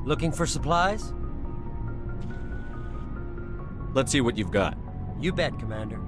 Looking for supplies? Let's see what you've got. You bet, Commander.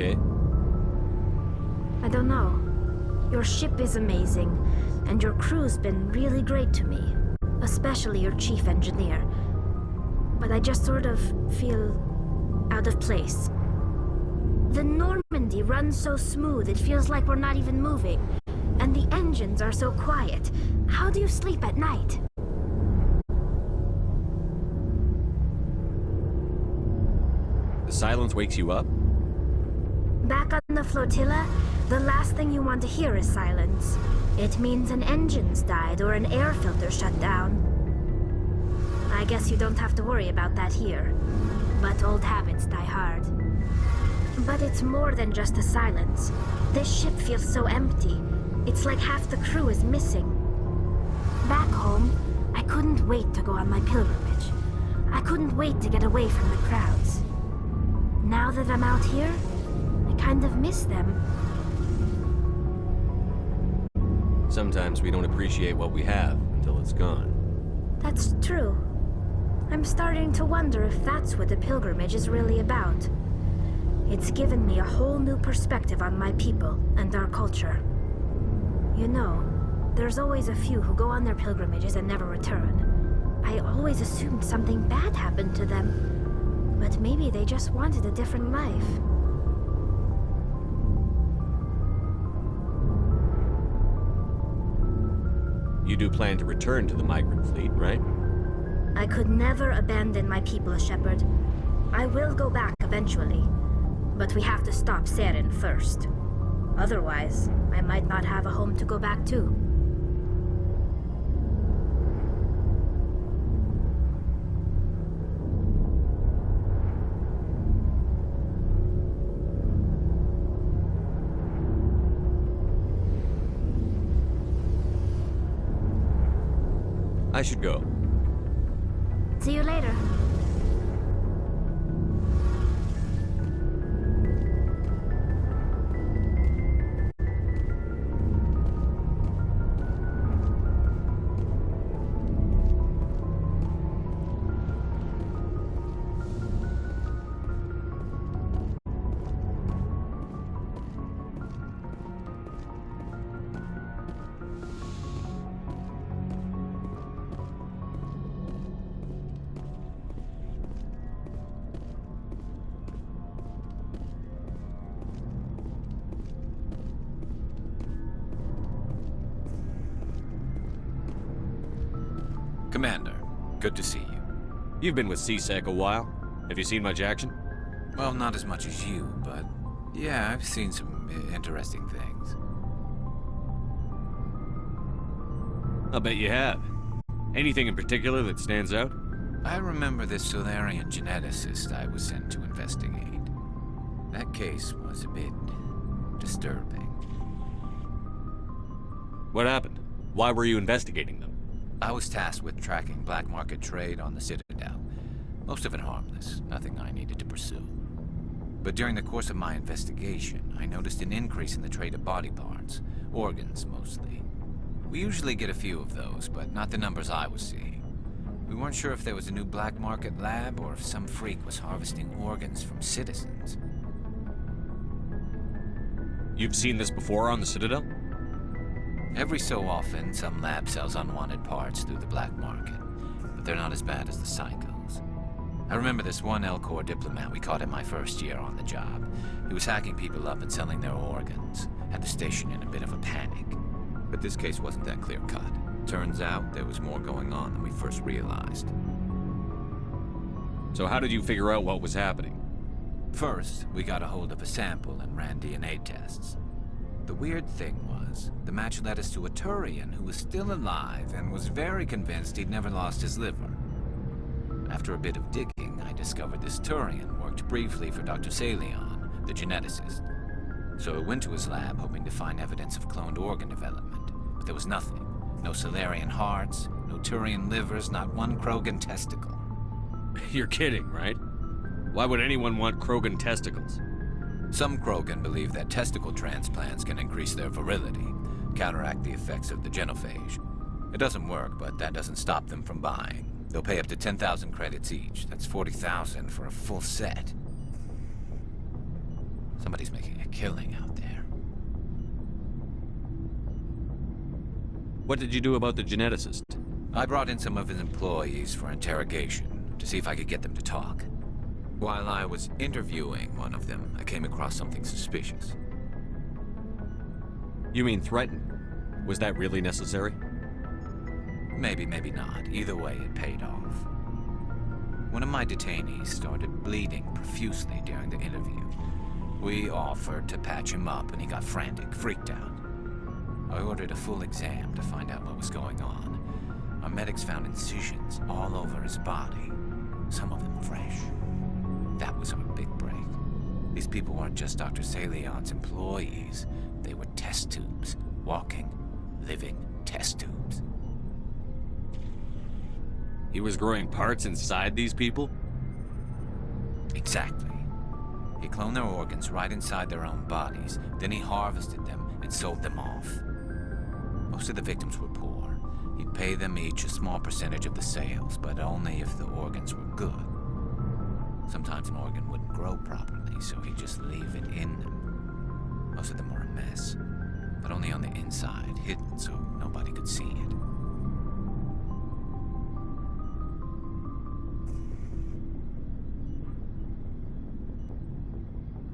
Okay? I don't know. Your ship is amazing, and your crew's been really great to me. Especially your chief engineer. But I just sort of feel out of place. The Normandy runs so smooth it feels like we're not even moving. And the engines are so quiet. How do you sleep at night? The silence wakes you up? Back on the flotilla, the last thing you want to hear is silence. It means an engine's died or an air filter shut down. I guess you don't have to worry about that here. But old habits die hard. But it's more than just the silence. This ship feels so empty. It's like half the crew is missing. Back home, I couldn't wait to go on my pilgrimage. I couldn't wait to get away from the crowds. Now that I'm out here, I kind of miss them. Sometimes we don't appreciate what we have until it's gone. That's true. I'm starting to wonder if that's what the pilgrimage is really about. It's given me a whole new perspective on my people and our culture. You know, there's always a few who go on their pilgrimages and never return. I always assumed something bad happened to them, but maybe they just wanted a different life. You do plan to return to the migrant fleet, right? I could never abandon my people, Shepard. I will go back eventually, but we have to stop Saren first. Otherwise, I might not have a home to go back to. I should go. See you later. Commander, good to see you. You've been with CSEC a while. Have you seen much action? Well, not as much as you, but yeah, I've seen some interesting things. I'll bet you have. Anything in particular that stands out? I remember this Solarian geneticist I was sent to investigate. That case was a bit disturbing. What happened? Why were you investigating them? I was tasked with tracking black market trade on the Citadel. Most of it harmless, nothing I needed to pursue. But during the course of my investigation, I noticed an increase in the trade of body parts, organs mostly. We usually get a few of those, but not the numbers I was seeing. We weren't sure if there was a new black market lab or if some freak was harvesting organs from citizens. You've seen this before on the Citadel? Every so often, some lab sells unwanted parts through the black market, but they're not as bad as the psychos. I remember this one Elcor diplomat we caught in my first year on the job. He was hacking people up and selling their organs, had the station in a bit of a panic. But this case wasn't that clear-cut. Turns out there was more going on than we first realized. So how did you figure out what was happening? First, we got a hold of a sample and ran DNA tests. The weird thing was, the match led us to a Turian who was still alive and was very convinced he'd never lost his liver. After a bit of digging, I discovered this Turian worked briefly for Dr. Salion, the geneticist. So I went to his lab hoping to find evidence of cloned organ development, but there was nothing. No Solarian hearts, no Turian livers, not one Krogan testicle. You're kidding, right? Why would anyone want Krogan testicles? Some Krogan believe that testicle transplants can increase their virility, counteract the effects of the genophage. It doesn't work, but that doesn't stop them from buying. They'll pay up to 10,000 credits each. That's 40,000 for a full set. Somebody's making a killing out there. What did you do about the geneticist? I brought in some of his employees for interrogation, to see if I could get them to talk. While I was interviewing one of them, I came across something suspicious. You mean threaten? Was that really necessary? Maybe, maybe not. Either way, it paid off. One of my detainees started bleeding profusely during the interview. We offered to patch him up, and he got frantic, freaked out. I ordered a full exam to find out what was going on. Our medics found incisions all over his body, some of them fresh. That was our big break. These people weren't just Dr. Salion's employees. They were test tubes. Walking, living test tubes. He was growing parts inside these people? Exactly. He cloned their organs right inside their own bodies. Then he harvested them and sold them off. Most of the victims were poor. He'd pay them each a small percentage of the sales, but only if the organs were good. Sometimes an organ wouldn't grow properly, so he'd just leave it in them. Most of them were a mess, but only on the inside, hidden so nobody could see it.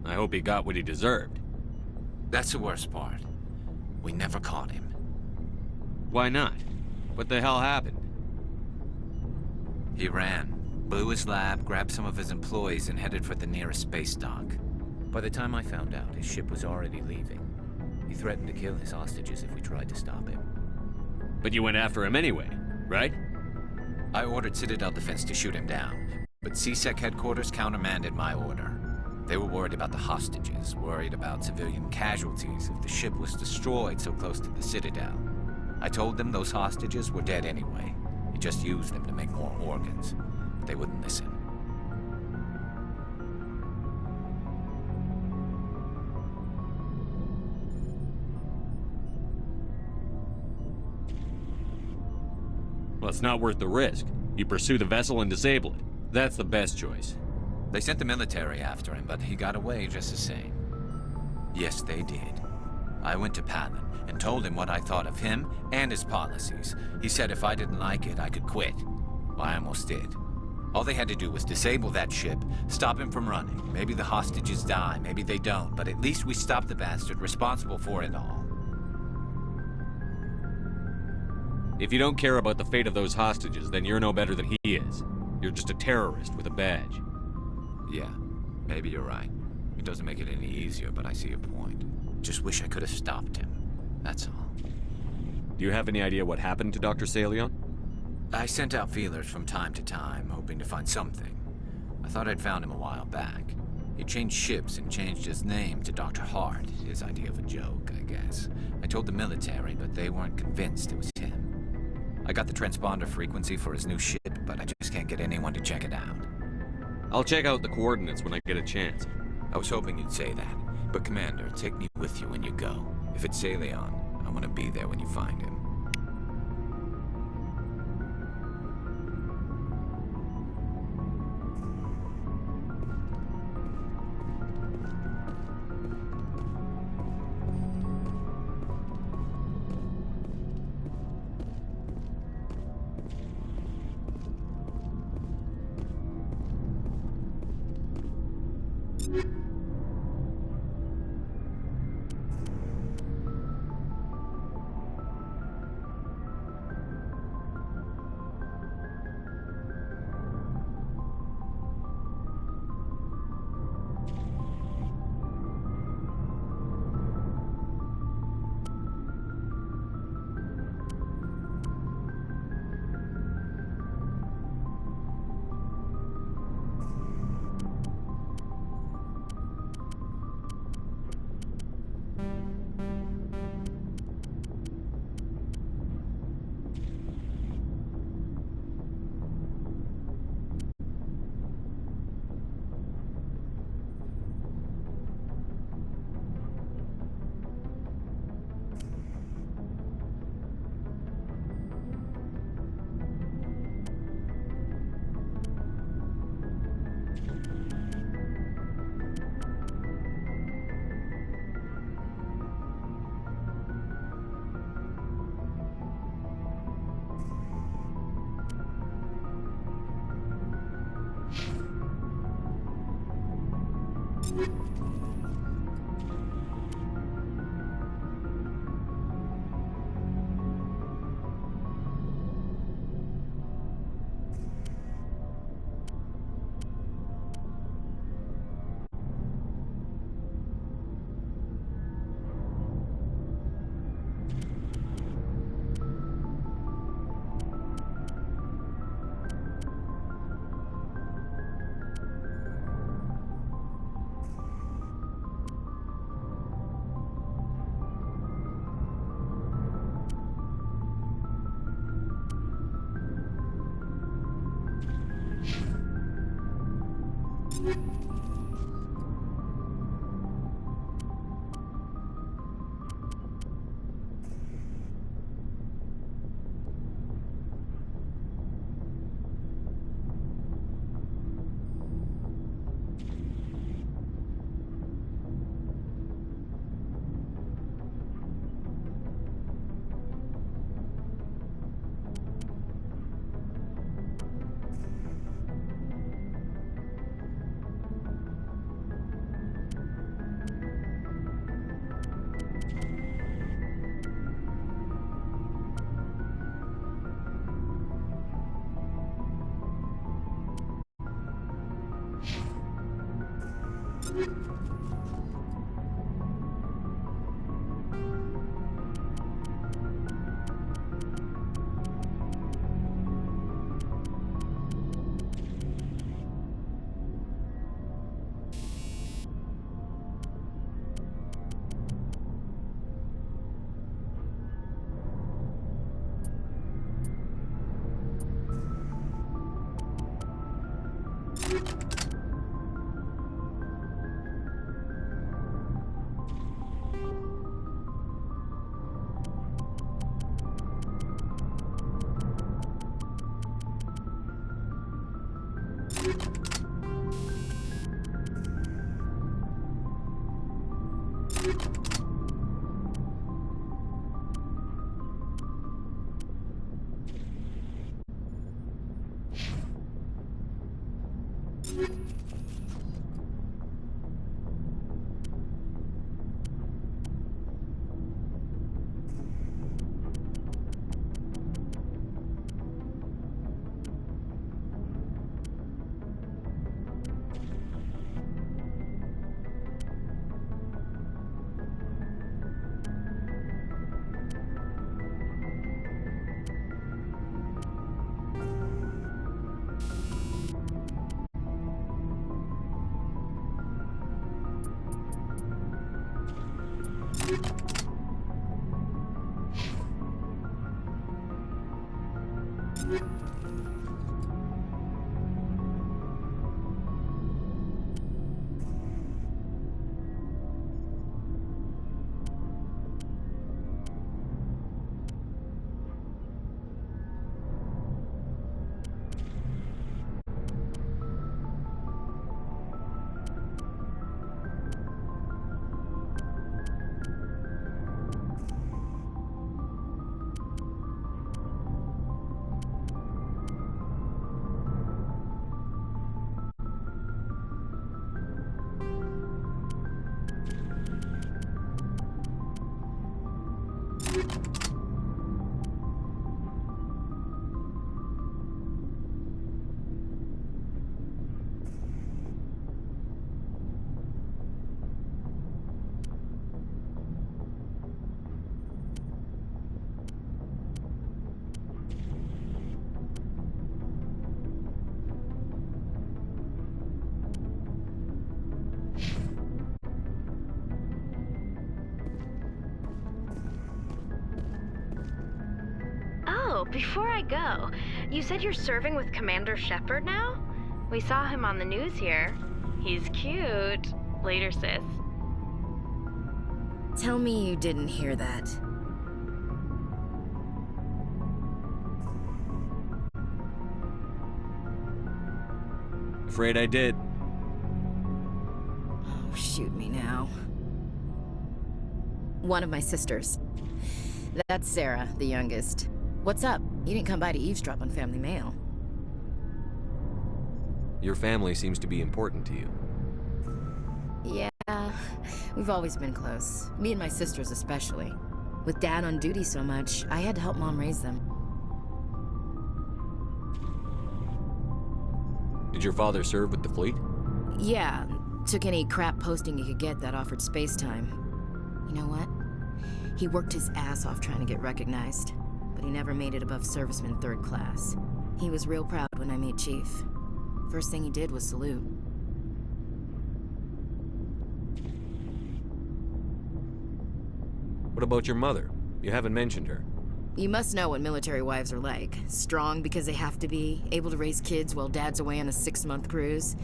I hope he got what he deserved. That's the worst part. We never caught him. Why not? What the hell happened? He ran, blew his lab, grabbed some of his employees, and headed for the nearest space dock. By the time I found out, his ship was already leaving. He threatened to kill his hostages if we tried to stop him. But you went after him anyway, right? I ordered Citadel Defense to shoot him down, but CSEC headquarters countermanded my order. They were worried about the hostages, worried about civilian casualties if the ship was destroyed so close to the Citadel. I told them those hostages were dead anyway. He just used them to make more organs. But they wouldn't listen. Well, it's not worth the risk. You pursue the vessel and disable it. That's the best choice. They sent the military after him, but he got away just the same. Yes, they did. I went to Palin and told him what I thought of him and his policies. He said if I didn't like it, I could quit. Well, I almost did. All they had to do was disable that ship, stop him from running. Maybe the hostages die, maybe they don't, but at least we stopped the bastard responsible for it all. If you don't care about the fate of those hostages, then you're no better than he is. You're just a terrorist with a badge. Yeah, maybe you're right. It doesn't make it any easier, but I see your point. Just wish I could have stopped him. That's all. Do you have any idea what happened to Dr. Salion? I sent out feelers from time to time, hoping to find something. I thought I'd found him a while back. He changed ships and changed his name to Dr. Hart, his idea of a joke, I guess. I told the military, but they weren't convinced it was him. I got the transponder frequency for his new ship, but I just can't get anyone to check it out. I'll check out the coordinates when I get a chance. I was hoping you'd say that. But Commander, take me with you when you go. If it's Salion, I want to be there when you find him. Oh, before I go, you said you're serving with Commander Shepard now? We saw him on the news here. He's cute. Later, sis. Tell me you didn't hear that. Afraid I did. Oh, shoot me now. One of my sisters. That's Sarah, the youngest. What's up? You didn't come by to eavesdrop on Family Mail. Your family seems to be important to you. Yeah, we've always been close. Me and my sisters especially. With Dad on duty so much, I had to help Mom raise them. Did your father serve with the fleet? Yeah, took any crap posting he could get that offered space time. You know what? He worked his ass off trying to get recognized, but he never made it above serviceman 3rd class. He was real proud when I made Chief. First thing he did was salute. What about your mother? You haven't mentioned her. You must know what military wives are like. Strong because they have to be, able to raise kids while Dad's away on a 6-month cruise.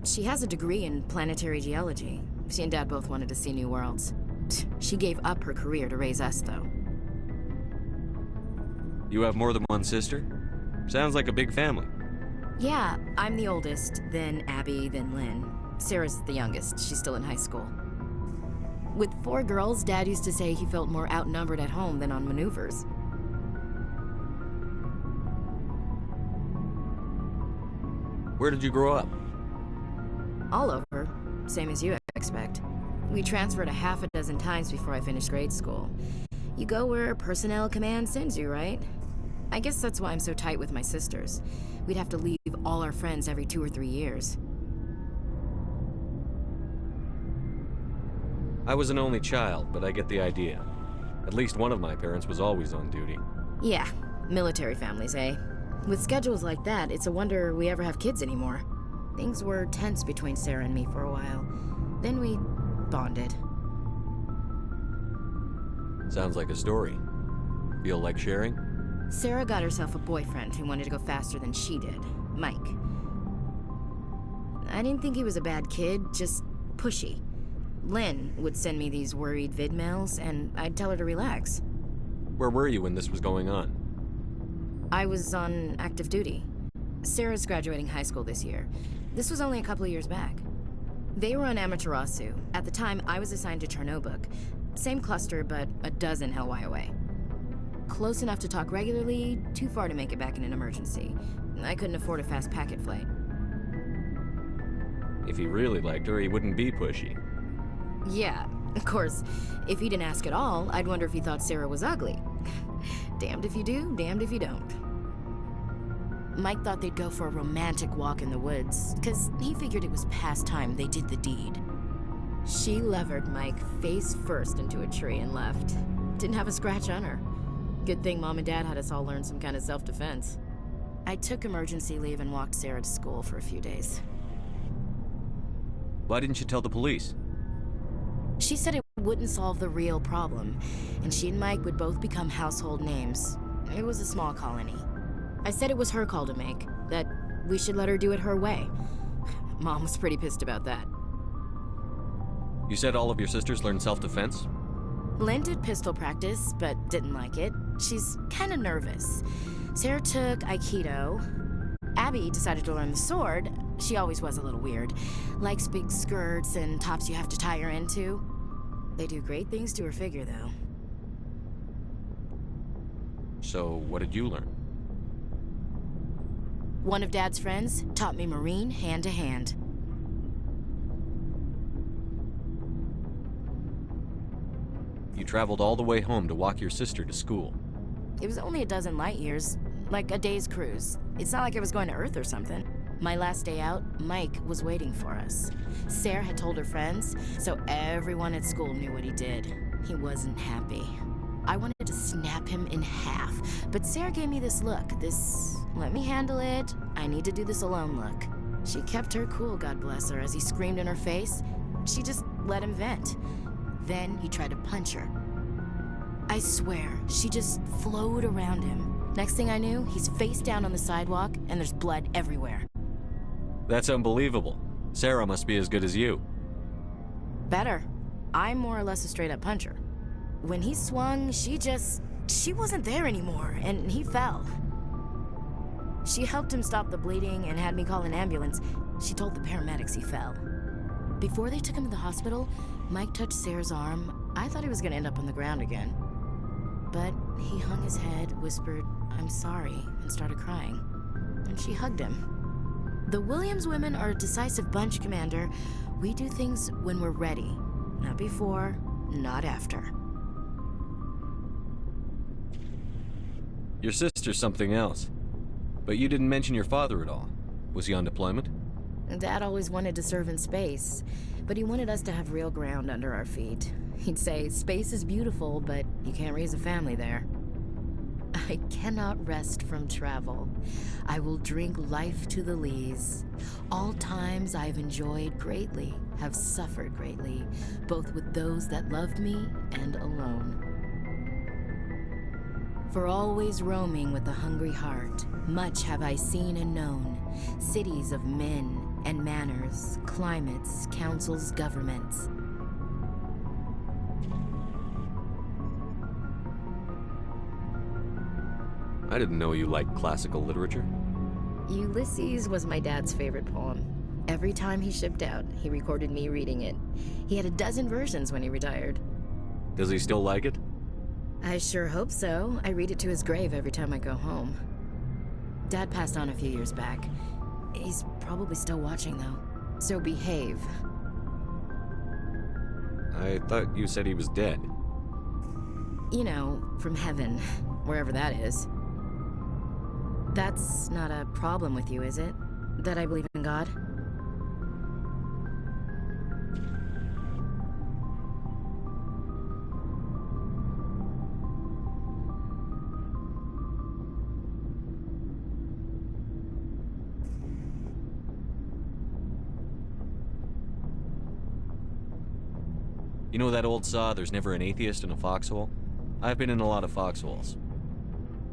She has a degree in planetary geology. She and Dad both wanted to see new worlds. She gave up her career to raise us, though. You have more than one sister? Sounds like a big family. Yeah, I'm the oldest, then Abby, then Lynn. Sarah's the youngest. She's still in high school. With 4 girls, Dad used to say he felt more outnumbered at home than on maneuvers. Where did you grow up? All over, same as you expect. We transferred a half a dozen times before I finished grade school. You go where personnel command sends you, right? I guess that's why I'm so tight with my sisters. We'd have to leave all our friends every 2 or 3 years. I was an only child, but I get the idea. At least one of my parents was always on duty. Yeah, military families, eh? With schedules like that, it's a wonder we ever have kids anymore. Things were tense between Sarah and me for a while. Then we bonded. Sounds like a story. Feel like sharing? Sarah got herself a boyfriend who wanted to go faster than she did, Mike. I didn't think he was a bad kid, just pushy. Lynn would send me these worried vidmails, and I'd tell her to relax. Where were you when this was going on? I was on active duty. Sarah's graduating high school this year. This was only a couple of years back. They were on Amaterasu. At the time, I was assigned to Chernobog. Same cluster, but a dozen Hellwire away. Close enough to talk regularly, too far to make it back in an emergency. I couldn't afford a fast packet flight. If he really liked her, he wouldn't be pushy. Yeah, of course. If he didn't ask at all, I'd wonder if he thought Sarah was ugly. Damned if you do, damned if you don't. Mike thought they'd go for a romantic walk in the woods, because he figured it was past time they did the deed. She levered Mike face first into a tree and left. Didn't have a scratch on her. Good thing Mom and Dad had us all learn some kind of self-defense. I took emergency leave and walked Sarah to school for a few days. Why didn't you tell the police? She said it wouldn't solve the real problem, and she and Mike would both become household names. It was a small colony. I said it was her call to make, that we should let her do it her way. Mom was pretty pissed about that. You said all of your sisters learned self-defense? Lynn did pistol practice, but didn't like it. She's kind of nervous. Sarah took Aikido. Abby decided to learn the sword. She always was a little weird. Likes big skirts and tops you have to tie her into. They do great things to her figure, though. So, what did you learn? One of Dad's friends taught me Marine hand to hand. You traveled all the way home to walk your sister to school. It was only a dozen light years, like a day's cruise. It's not like I was going to Earth or something. My last day out, Mike was waiting for us. Sarah had told her friends, so everyone at school knew what he did. He wasn't happy. I wanted to snap him in half, but Sarah gave me this look, this let me handle it, I need to do this alone look. She kept her cool, God bless her, as he screamed in her face. She just let him vent. Then he tried to punch her. I swear, she just flowed around him. Next thing I knew, he's face down on the sidewalk, and there's blood everywhere. That's unbelievable. Sarah must be as good as you. Better. I'm more or less a straight-up puncher. When he swung, she wasn't there anymore, and he fell. She helped him stop the bleeding and had me call an ambulance. She told the paramedics he fell. Before they took him to the hospital, Mike touched Sarah's arm. I thought he was gonna end up on the ground again. But he hung his head, whispered, "I'm sorry," and started crying. And she hugged him. The Williams women are a decisive bunch, Commander. We do things when we're ready. Not before, not after. Your sister's something else. But you didn't mention your father at all. Was he on deployment? Dad always wanted to serve in space, but he wanted us to have real ground under our feet. He'd say, space is beautiful, but you can't raise a family there. I cannot rest from travel. I will drink life to the lees. All times I've enjoyed greatly, have suffered greatly, both with those that loved me and alone. For always roaming with a hungry heart, much have I seen and known, cities of men, And manners, climates, councils, governments. I didn't know you liked classical literature. Ulysses was my dad's favorite poem. Every time he shipped out, he recorded me reading it. He had a dozen versions when he retired. Does he still like it? I sure hope so. I read it to his grave every time I go home. Dad passed on a few years back. He's probably still watching, though. So behave. I thought you said he was dead. You know, from heaven, wherever that is. That's not a problem with you, is it? That I believe in God? You know that old saw, there's never an atheist in a foxhole? I've been in a lot of foxholes.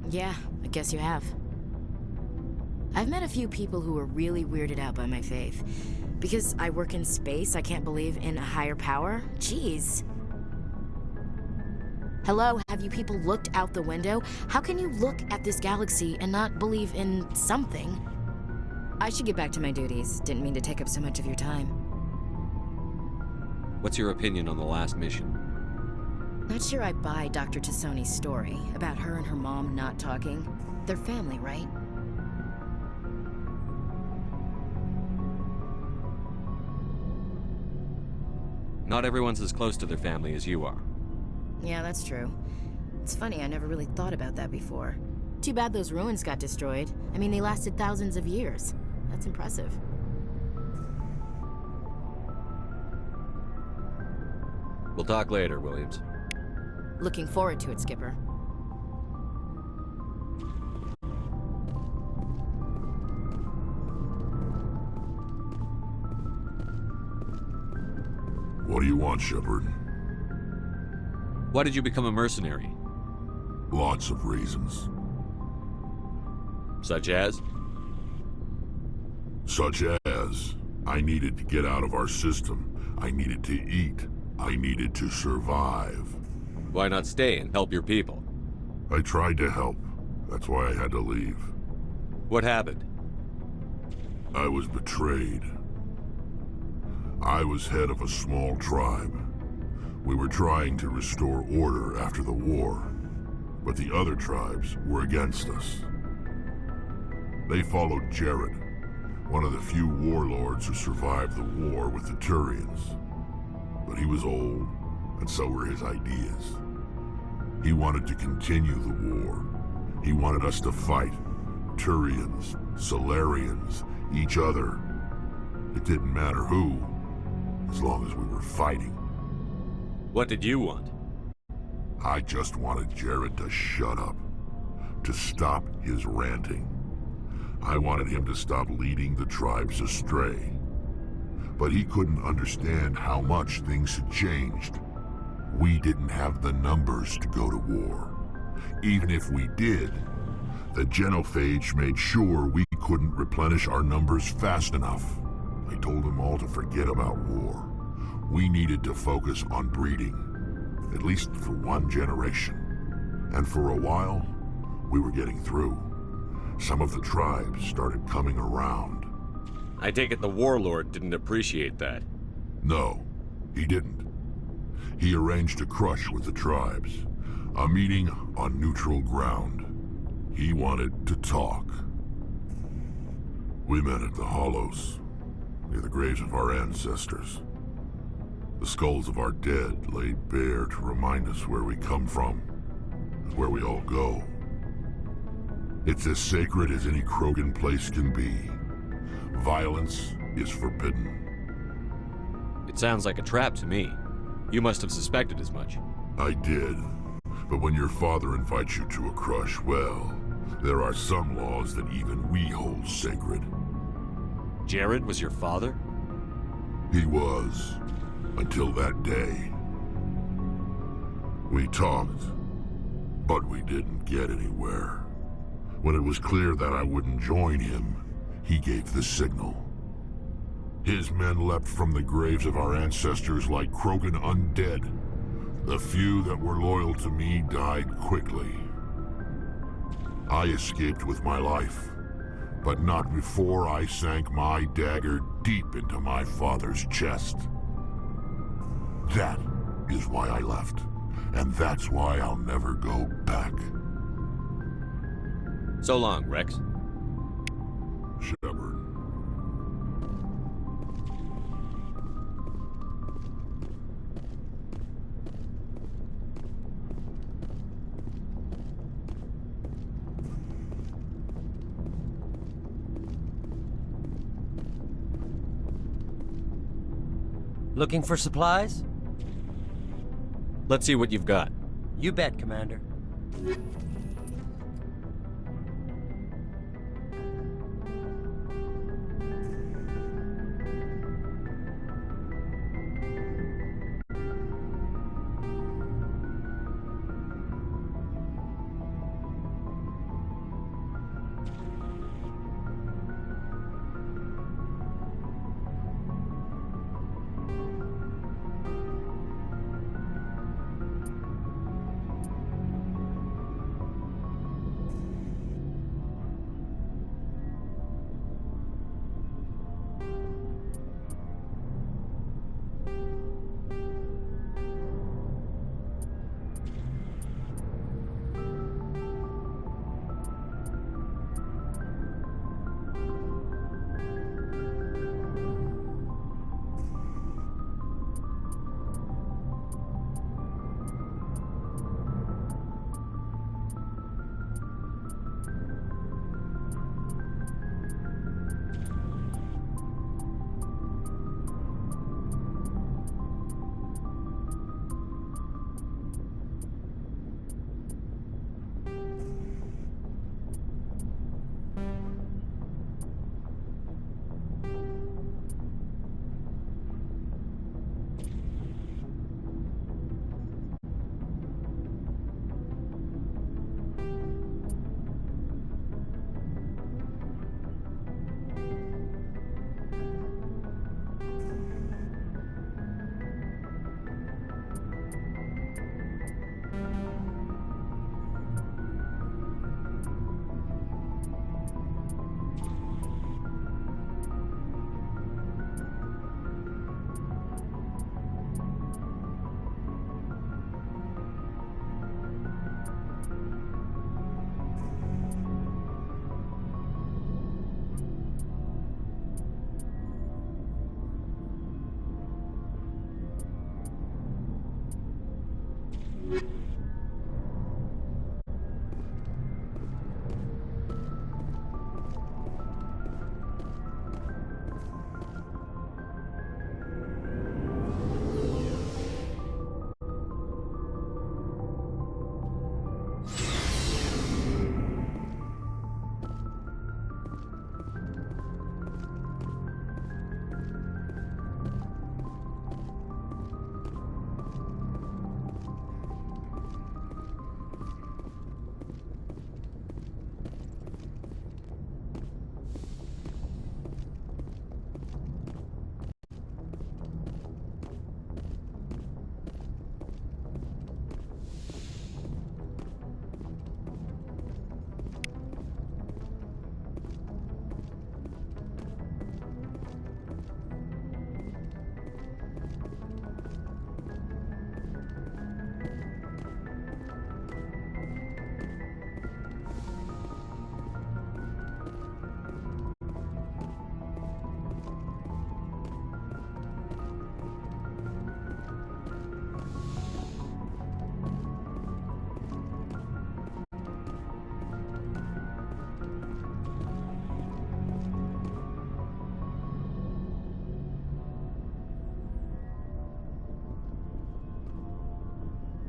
Yeah, I guess you have. I've met a few people who were really weirded out by my faith. Because I work in space, I can't believe in a higher power? Jeez. Hello, have you people looked out the window? How can you look at this galaxy and not believe in something? I should get back to my duties. Didn't mean to take up so much of your time. What's your opinion on the last mission? Not sure I buy Dr. Tassoni's story about her and her mom not talking. They're family, right? Not everyone's as close to their family as you are. Yeah, that's true. It's funny, I never really thought about that before. Too bad those ruins got destroyed. I mean, they lasted thousands of years. That's impressive. We'll talk later, Williams. Looking forward to it, Skipper. What do you want, Shepard? Why did you become a mercenary? Lots of reasons. Such as? Such as, I needed to get out of our system. I needed to eat. I needed to survive. Why not stay and help your people? I tried to help. That's why I had to leave. What happened? I was betrayed. I was head of a small tribe. We were trying to restore order after the war, but the other tribes were against us. They followed Jared, one of the few warlords who survived the war with the Turians. But he was old, and so were his ideas. He wanted to continue the war. He wanted us to fight. Turians, Solarians, each other. It didn't matter who, as long as we were fighting. What did you want? I just wanted Jared to shut up, to stop his ranting. I wanted him to stop leading the tribes astray. But he couldn't understand how much things had changed. We didn't have the numbers to go to war. Even if we did, the genophage made sure we couldn't replenish our numbers fast enough. I told them all to forget about war. We needed to focus on breeding, at least for one generation. And for a while, we were getting through. Some of the tribes started coming around. I take it the warlord didn't appreciate that. No, he didn't. He arranged a crush with the tribes, a meeting on neutral ground. He wanted to talk. We met at the Hollows, near the graves of our ancestors. The skulls of our dead laid bare to remind us where we come from, and where we all go. It's as sacred as any Krogan place can be. Violence is forbidden. It sounds like a trap to me. You must have suspected as much. I did. But when your father invites you to a crush, well, there are some laws that even we hold sacred. Jared was your father? He was. Until that day. We talked, but we didn't get anywhere. When it was clear that I wouldn't join him, he gave the signal. His men leapt from the graves of our ancestors like Krogan undead. The few that were loyal to me died quickly. I escaped with my life, but not before I sank my dagger deep into my father's chest. That is why I left, and that's why I'll never go back. So long, Rex. Shepard. Looking for supplies? Let's see what you've got. You bet, Commander.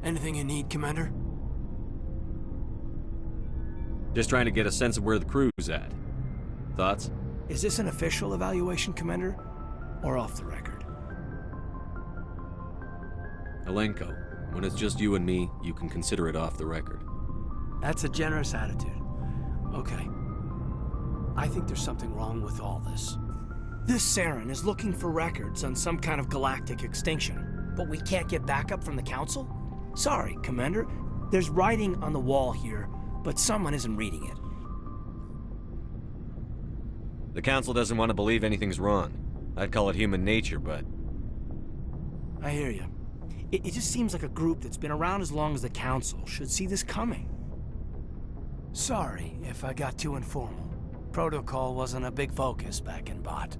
Anything you need, Commander? Just trying to get a sense of where the crew's at. Thoughts? Is this an official evaluation, Commander? Or off the record? Alenko, when it's just you and me, you can consider it off the record. That's a generous attitude. Okay. I think there's something wrong with all this. This Saren is looking for records on some kind of galactic extinction, but we can't get backup from the Council? Sorry, Commander. There's writing on the wall here, but someone isn't reading it. The Council doesn't want to believe anything's wrong. I'd call it human nature, but... I hear you. It just seems like a group that's been around as long as the Council should see this coming. Sorry if I got too informal. Protocol wasn't a big focus back in Bot.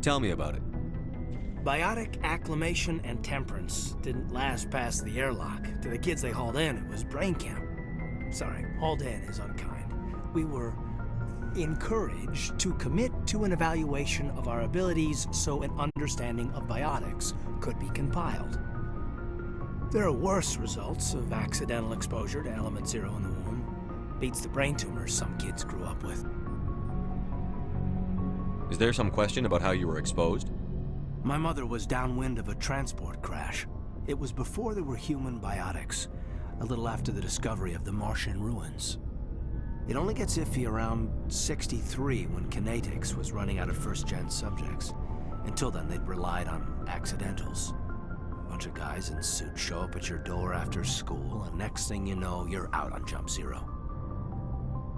Tell me about it. Biotic acclimation and temperance didn't last past the airlock. To the kids they hauled in, it was brain camp. Sorry, hauled in is unkind. We were encouraged to commit to an evaluation of our abilities so an understanding of biotics could be compiled. There are worse results of accidental exposure to Element Zero in the womb. Beats the brain tumors some kids grew up with. Is there some question about how you were exposed? My mother was downwind of a transport crash. It was before there were human biotics, a little after the discovery of the Martian ruins. It only gets iffy around 63 when Kinetics was running out of first-gen subjects. Until then, they'd relied on accidentals. A bunch of guys in suits show up at your door after school, and next thing you know, you're out on Jump Zero.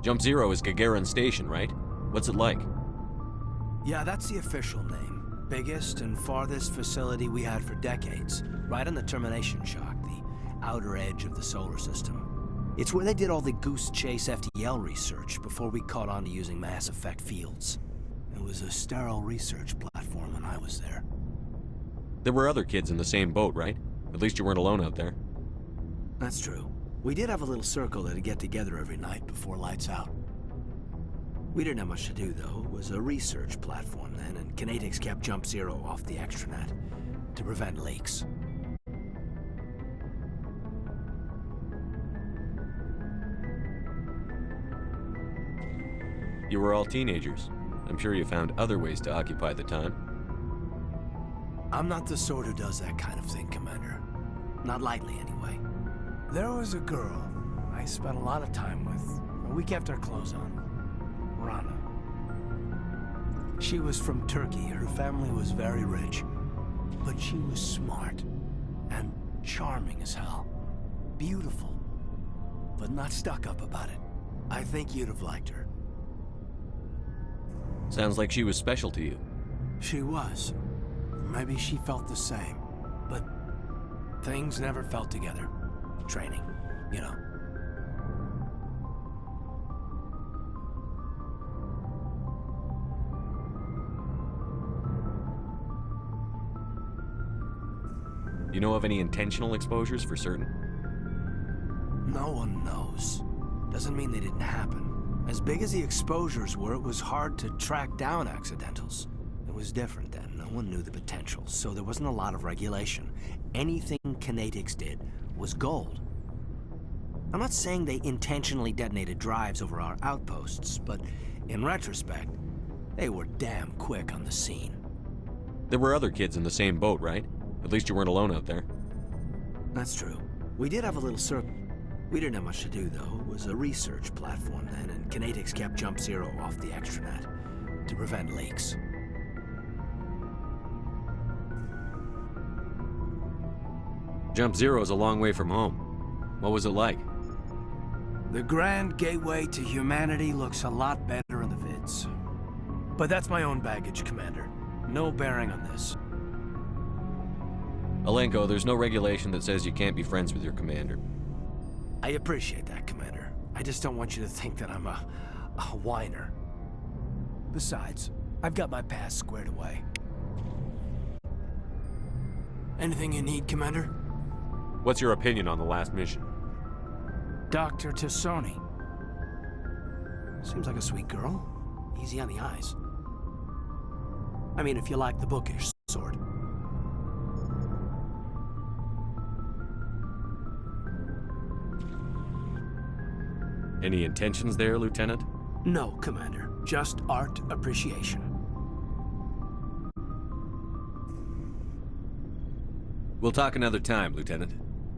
Jump Zero is Gagarin Station, right? What's it like? Yeah, that's the official name. Biggest and farthest facility we had for decades, right on the termination shock, the outer edge of the solar system. It's where they did all the Goose Chase FTL research before we caught on to using mass effect fields. It was a sterile research platform when I was there. There were other kids in the same boat, right? At least you weren't alone out there. That's true. We did have a little circle that'd get together every night before lights out. We didn't have much to do, though. It was a research platform then, and Kinetics kept Jump Zero off the extranet to prevent leaks. You were all teenagers. I'm sure you found other ways to occupy the time. I'm not the sort who does that kind of thing, Commander. Not lightly, anyway. There was a girl I spent a lot of time with, but we kept our clothes on. Rana. She was from Turkey. Her family was very rich. But she was smart and charming as hell. Beautiful, but not stuck up about it. I think you'd have liked her. Sounds like she was special to you. She was. Maybe she felt the same. But things never felt together. Training, you know. You know of any intentional exposures for certain? No one knows. Doesn't mean they didn't happen. As big as the exposures were, it was hard to track down accidentals. It was different then. No one knew the potential, so there wasn't a lot of regulation. Anything Kinetics did was gold. I'm not saying they intentionally detonated drives over our outposts, but in retrospect, they were damn quick on the scene. There were other kids in the same boat, right? At least you weren't alone out there. That's true. We did have a little circle. We didn't have much to do, though. It was a research platform then, and Kinetics kept Jump Zero off the extranet to prevent leaks. Jump Zero is a long way from home. What was it like? The grand gateway to humanity looks a lot better in the vids. But that's my own baggage, Commander. No bearing on this. Alenko, there's no regulation that says you can't be friends with your commander. I appreciate that, Commander. I just don't want you to think that I'm a whiner. Besides, I've got my past squared away. Anything you need, Commander? What's your opinion on the last mission? Dr. Tassoni. Seems like a sweet girl. Easy on the eyes. I mean, if you like the bookish sort. Any intentions there, Lieutenant? No, Commander. Just art appreciation. We'll talk another time, Lieutenant.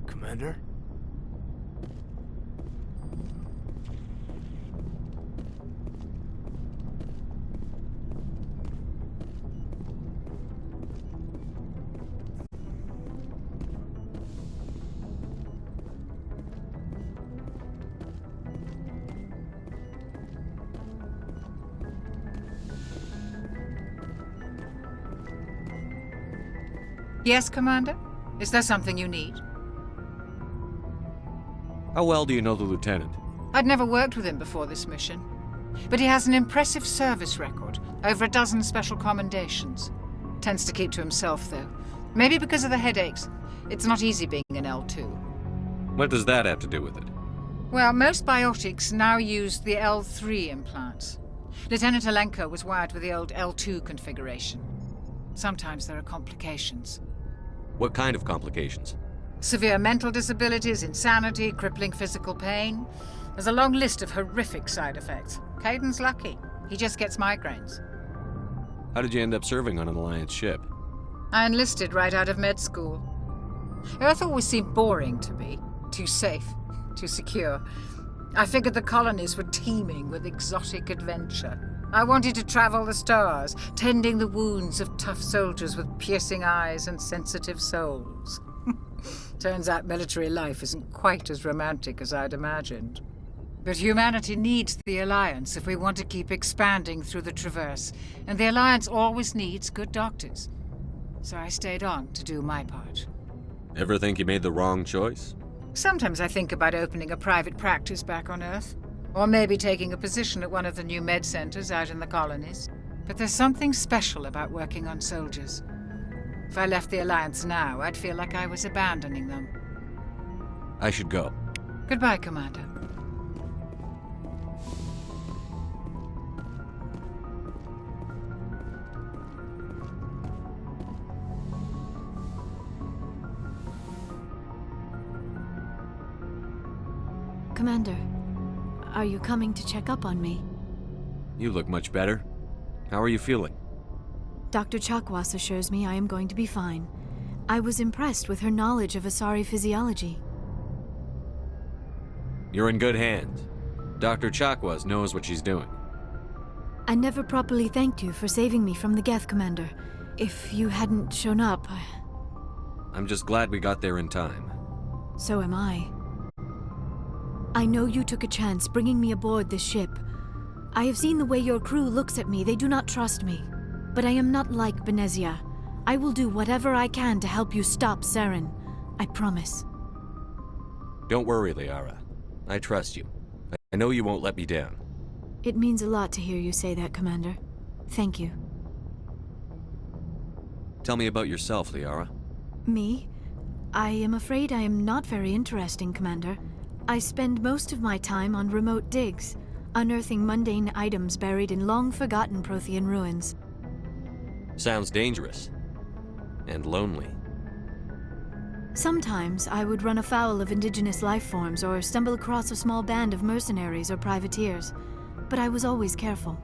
Commander? Yes, Commander? Is there something you need? How well do you know the lieutenant? I'd never worked with him before this mission. But he has an impressive service record, over a dozen special commendations. Tends to keep to himself, though. Maybe because of the headaches. It's not easy being an L2. What does that have to do with it? Well, most biotics now use the L3 implants. Lieutenant Alenko was wired with the old L2 configuration. Sometimes there are complications. What kind of complications? Severe mental disabilities, insanity, crippling physical pain. There's a long list of horrific side effects. Caden's lucky. He just gets migraines. How did you end up serving on an Alliance ship? I enlisted right out of med school. Earth always seemed boring to me. Too safe, too secure. I figured the colonies were teeming with exotic adventure. I wanted to travel the stars, tending the wounds of tough soldiers with piercing eyes and sensitive souls. Turns out military life isn't quite as romantic as I'd imagined. But humanity needs the Alliance if we want to keep expanding through the Traverse, and the Alliance always needs good doctors. So I stayed on to do my part. Ever think you made the wrong choice? Sometimes I think about opening a private practice back on Earth, or maybe taking a position at one of the new med centers out in the colonies. But there's something special about working on soldiers. If I left the Alliance now, I'd feel like I was abandoning them. I should go. Goodbye, Commander. Commander, are you coming to check up on me? You look much better. How are you feeling? Dr. Chakwas assures me I am going to be fine. I was impressed with her knowledge of Asari physiology. You're in good hands. Dr. Chakwas knows what she's doing. I never properly thanked you for saving me from the Geth, Commander. If you hadn't shown up, I'm just glad we got there in time. So am I. I know you took a chance bringing me aboard this ship. I have seen the way your crew looks at me. They do not trust me. But I am not like Benezia. I will do whatever I can to help you stop Saren. I promise. Don't worry, Liara. I trust you. I know you won't let me down. It means a lot to hear you say that, Commander. Thank you. Tell me about yourself, Liara. Me? I am afraid I am not very interesting, Commander. I spend most of my time on remote digs, unearthing mundane items buried in long-forgotten Prothean ruins. Sounds dangerous. And lonely. Sometimes I would run afoul of indigenous life forms or stumble across a small band of mercenaries or privateers, but I was always careful.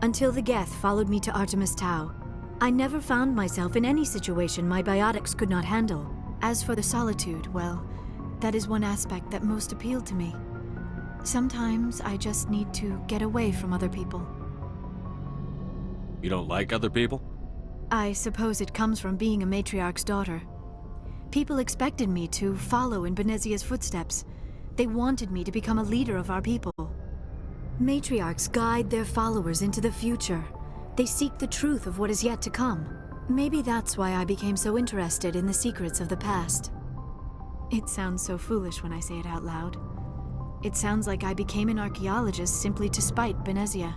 Until the Geth followed me to Artemis Tau, I never found myself in any situation my biotics could not handle. As for the solitude, well, that is one aspect that most appealed to me. Sometimes I just need to get away from other people. You don't like other people? I suppose it comes from being a matriarch's daughter. People expected me to follow in Benezia's footsteps. They wanted me to become a leader of our people. Matriarchs guide their followers into the future. They seek the truth of what is yet to come. Maybe that's why I became so interested in the secrets of the past. It sounds so foolish when I say it out loud. It sounds like I became an archaeologist simply to spite Benezia.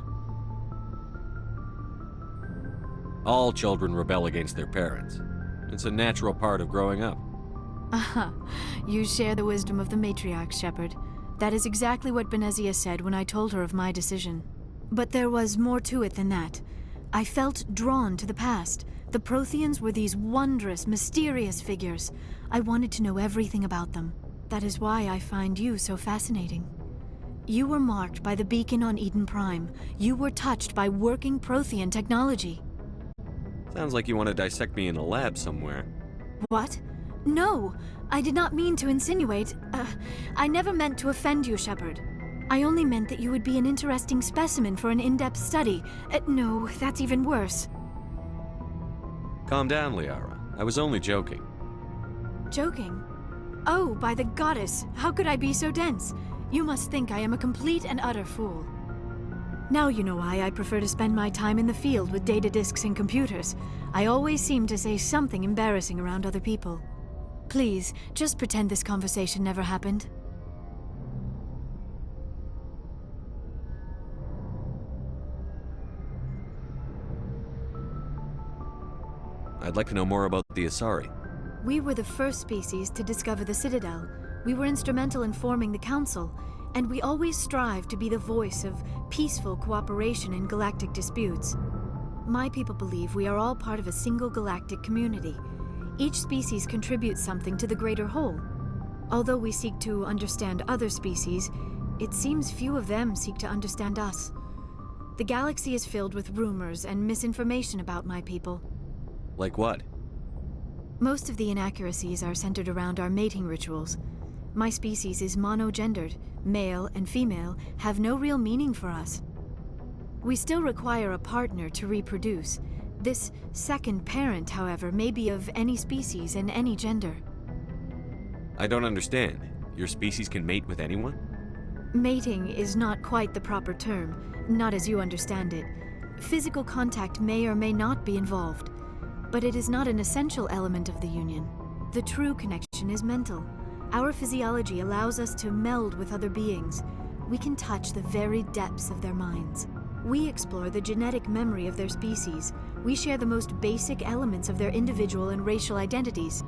All children rebel against their parents. It's a natural part of growing up. Aha, you share the wisdom of the matriarch, Shepard. That is exactly what Benezia said when I told her of my decision. But there was more to it than that. I felt drawn to the past. The Protheans were these wondrous, mysterious figures. I wanted to know everything about them. That is why I find you so fascinating. You were marked by the beacon on Eden Prime. You were touched by working Prothean technology. Sounds like you want to dissect me in a lab somewhere. What? No! I did not mean to insinuate. I never meant to offend you, Shepard. I only meant that you would be an interesting specimen for an in-depth study. No, that's even worse. Calm down, Liara. I was only joking. Joking? Oh, by the goddess, how could I be so dense? You must think I am a complete and utter fool. Now you know why I prefer to spend my time in the field with data disks and computers. I always seem to say something embarrassing around other people. Please, just pretend this conversation never happened. I'd like to know more about the Asari. We were the first species to discover the Citadel. We were instrumental in forming the Council, and we always strive to be the voice of peaceful cooperation in galactic disputes. My people believe we are all part of a single galactic community. Each species contributes something to the greater whole. Although we seek to understand other species, it seems few of them seek to understand us. The galaxy is filled with rumors and misinformation about my people. Like what? Most of the inaccuracies are centered around our mating rituals. My species is monogendered. Male and female have no real meaning for us. We still require a partner to reproduce. This second parent, however, may be of any species and any gender. I don't understand. Your species can mate with anyone? Mating is not quite the proper term, not as you understand it. Physical contact may or may not be involved, but it is not an essential element of the union. The true connection is mental. Our physiology allows us to meld with other beings. We can touch the very depths of their minds. We explore the genetic memory of their species. We share the most basic elements of their individual and racial identities.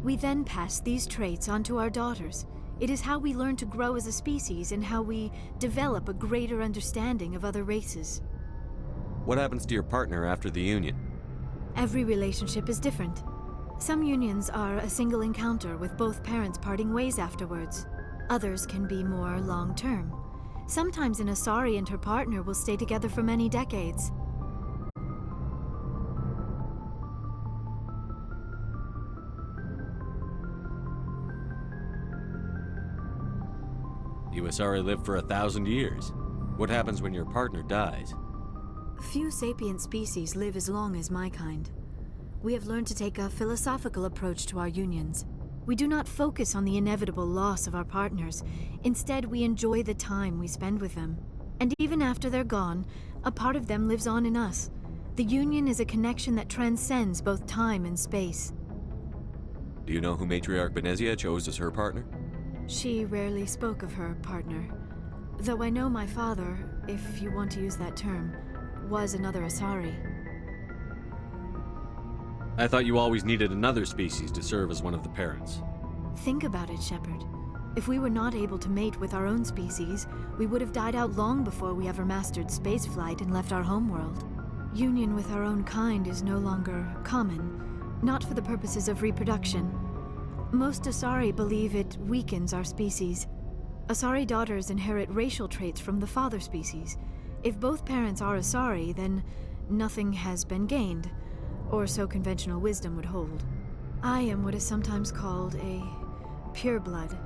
We then pass these traits on to our daughters. It is how we learn to grow as a species and how we develop a greater understanding of other races. What happens to your partner after the union? Every relationship is different. Some unions are a single encounter with both parents parting ways afterwards. Others can be more long-term. Sometimes an Asari and her partner will stay together for many decades. You Asari live for 1,000 years. What happens when your partner dies? Few sapient species live as long as my kind. We have learned to take a philosophical approach to our unions. We do not focus on the inevitable loss of our partners. Instead, we enjoy the time we spend with them. And even after they're gone, a part of them lives on in us. The union is a connection that transcends both time and space. Do you know who Matriarch Benezia chose as her partner? She rarely spoke of her partner. Though I know my father, if you want to use that term, was another Asari. I thought you always needed another species to serve as one of the parents. Think about it, Shepard. If we were not able to mate with our own species, we would have died out long before we ever mastered spaceflight and left our homeworld. Union with our own kind is no longer common, not for the purposes of reproduction. Most Asari believe it weakens our species. Asari daughters inherit racial traits from the father species. If both parents are Asari, then nothing has been gained, or so conventional wisdom would hold. I am what is sometimes called a pureblood.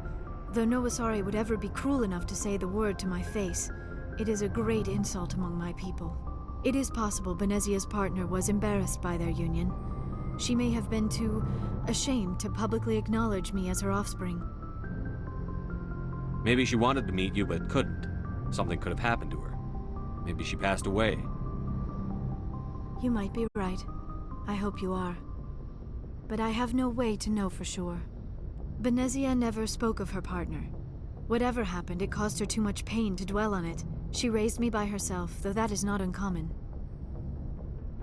Though no Asari would ever be cruel enough to say the word to my face, it is a great insult among my people. It is possible Benezia's partner was embarrassed by their union. She may have been too ashamed to publicly acknowledge me as her offspring. Maybe she wanted to meet you but couldn't. Something could have happened to her. Maybe she passed away. You might be right. I hope you are. But I have no way to know for sure. Benezia never spoke of her partner. Whatever happened, it caused her too much pain to dwell on it. She raised me by herself, though that is not uncommon.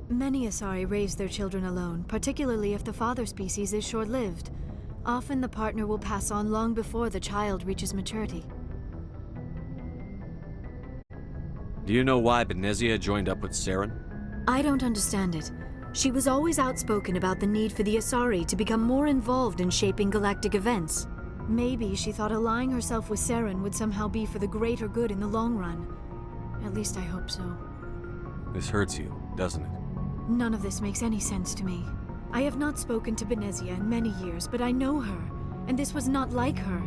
Many Asari raise their children alone, particularly if the father species is short-lived. Often the partner will pass on long before the child reaches maturity. Do you know why Benezia joined up with Saren? I don't understand it. She was always outspoken about the need for the Asari to become more involved in shaping galactic events. Maybe she thought allying herself with Saren would somehow be for the greater good in the long run. At least I hope so. This hurts you, doesn't it? None of this makes any sense to me. I have not spoken to Benezia in many years, but I know her, and this was not like her.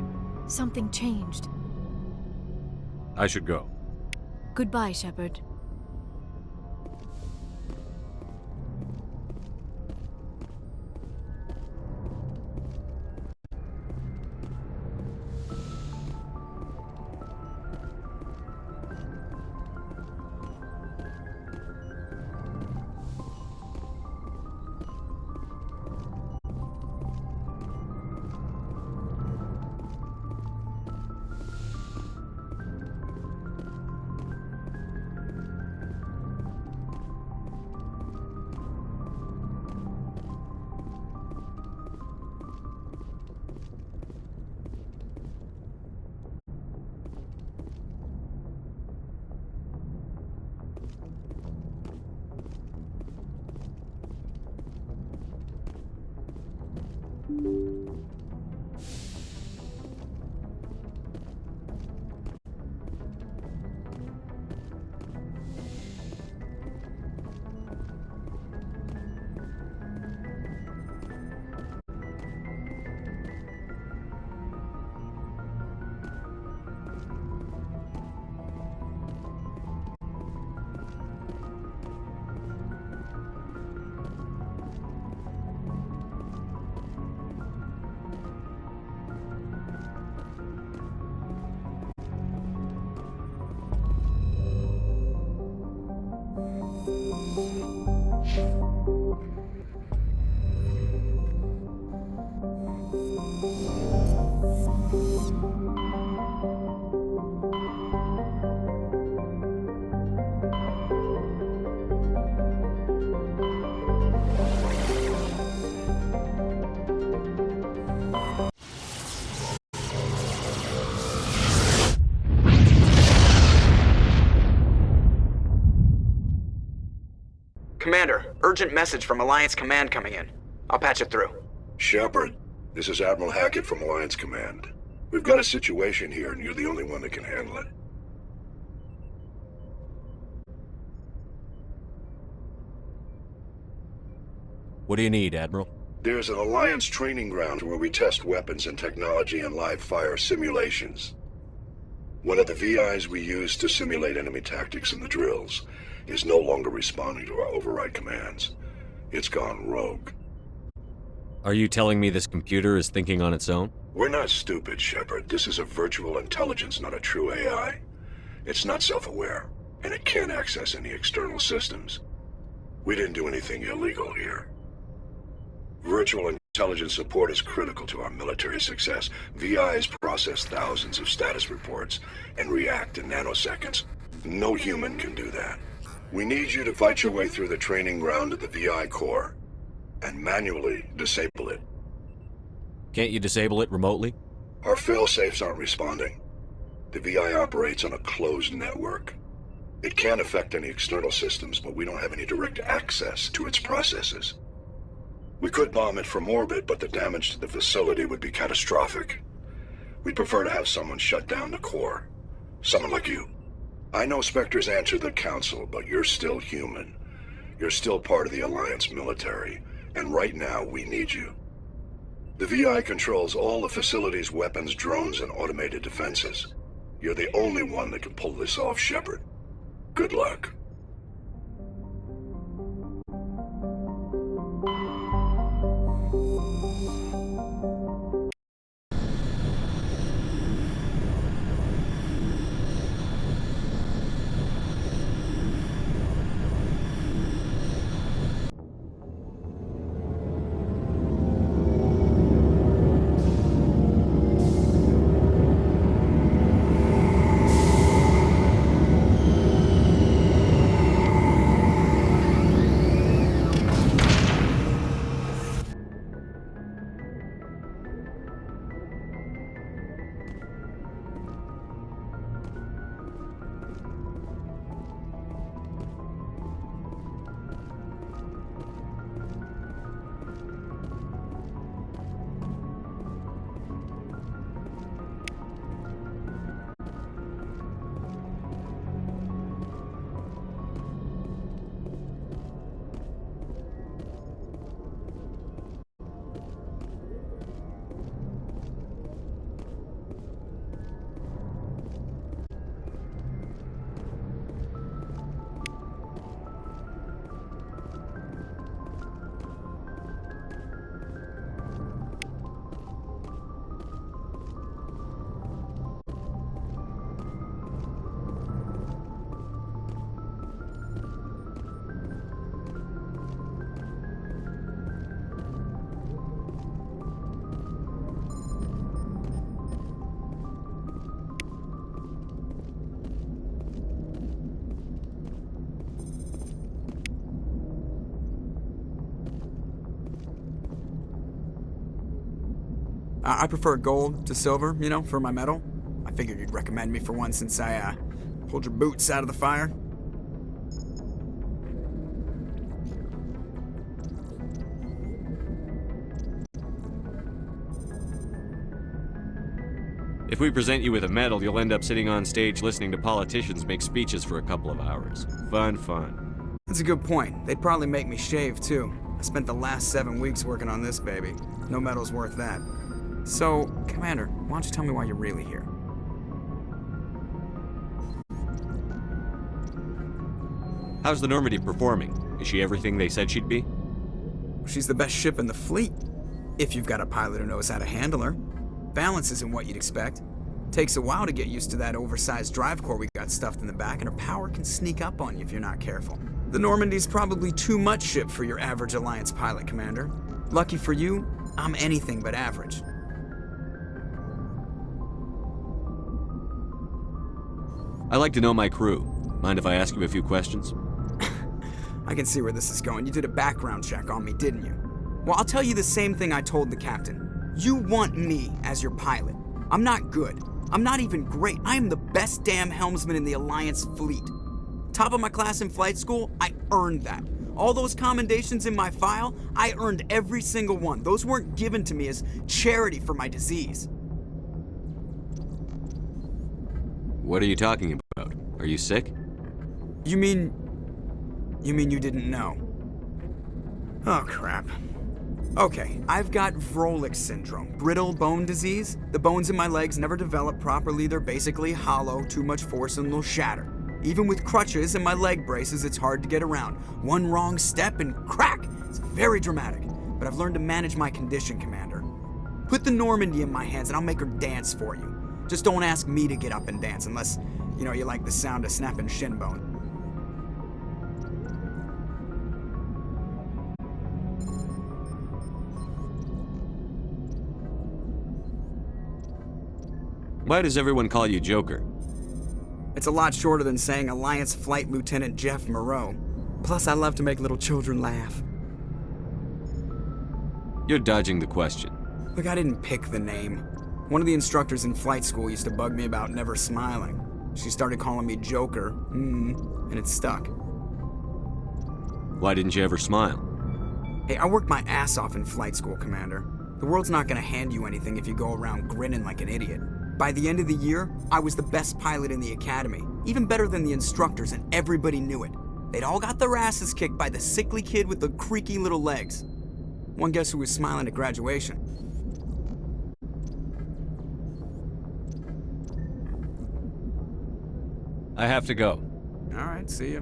Something changed. I should go. Goodbye, Shepard. urgent message from Alliance Command coming in. I'll patch it through. Shepard, this is Admiral Hackett from Alliance Command. We've got a situation here, and you're the only one that can handle it. What do you need, Admiral? There's an Alliance training ground where we test weapons and technology in live-fire simulations. One of the VIs we use to simulate enemy tactics in the drills is no longer responding to our override commands. It's gone rogue. Are you telling me this computer is thinking on its own? We're not stupid, Shepard. This is a virtual intelligence, not a true AI. It's not self-aware, and it can't access any external systems. We didn't do anything illegal here. Virtual intelligence support is critical to our military success. VIs process thousands of status reports and react in nanoseconds. No human can do that. We need you to fight your way through the training ground of the VI core and manually disable it. Can't you disable it remotely? Our fail-safes aren't responding. The VI operates on a closed network. It can't affect any external systems, but we don't have any direct access to its processes. We could bomb it from orbit, but the damage to the facility would be catastrophic. We'd prefer to have someone shut down the core. Someone like you. I know Spectres answer the Council, but you're still human. You're still part of the Alliance military, and right now we need you. The VI controls all the facility's weapons, drones, and automated defenses. You're the only one that can pull this off, Shepard. Good luck. I prefer gold to silver, you know, for my medal. I figured you'd recommend me for one since I, pulled your boots out of the fire. If we present you with a medal, you'll end up sitting on stage listening to politicians make speeches for a couple of hours. Fun, fun. That's a good point. They'd probably make me shave, too. I spent the last 7 weeks working on this baby. No medal's worth that. So, Commander, why don't you tell me why you're really here? How's the Normandy performing? Is she everything they said she'd be? She's the best ship in the fleet, if you've got a pilot who knows how to handle her. Balance isn't what you'd expect. Takes a while to get used to that oversized drive core we got stuffed in the back, and her power can sneak up on you if you're not careful. The Normandy's probably too much ship for your average Alliance pilot, Commander. Lucky for you, I'm anything but average. I like to know my crew. Mind if I ask you a few questions? I can see where this is going. You did a background check on me, didn't you? Well, I'll tell you the same thing I told the captain. You want me as your pilot. I'm not good. I'm not even great. I am the best damn helmsman in the Alliance fleet. Top of my class in flight school, I earned that. All those commendations in my file, I earned every single one. Those weren't given to me as charity for my disease. What are you talking about? Are you sick? You mean you didn't know? Oh, crap. Okay, I've got Vrolik syndrome, brittle bone disease. The bones in my legs never develop properly. They're basically hollow, too much force and they'll shatter. Even with crutches and my leg braces, it's hard to get around. One wrong step and crack! It's very dramatic, but I've learned to manage my condition, Commander. Put the Normandy in my hands and I'll make her dance for you. Just don't ask me to get up and dance unless, you like the sound of snapping shin bone. Why does everyone call you Joker? It's a lot shorter than saying Alliance Flight Lieutenant Jeff Moreau. Plus, I love to make little children laugh. You're dodging the question. Look, I didn't pick the name. One of the instructors in flight school used to bug me about never smiling. She started calling me Joker, and it stuck. Why didn't you ever smile? Hey, I worked my ass off in flight school, Commander. The world's not gonna hand you anything if you go around grinning like an idiot. By the end of the year, I was the best pilot in the academy, even better than the instructors, and everybody knew it. They'd all got their asses kicked by the sickly kid with the creaky little legs. One guess who was smiling at graduation? I have to go. All right, see ya.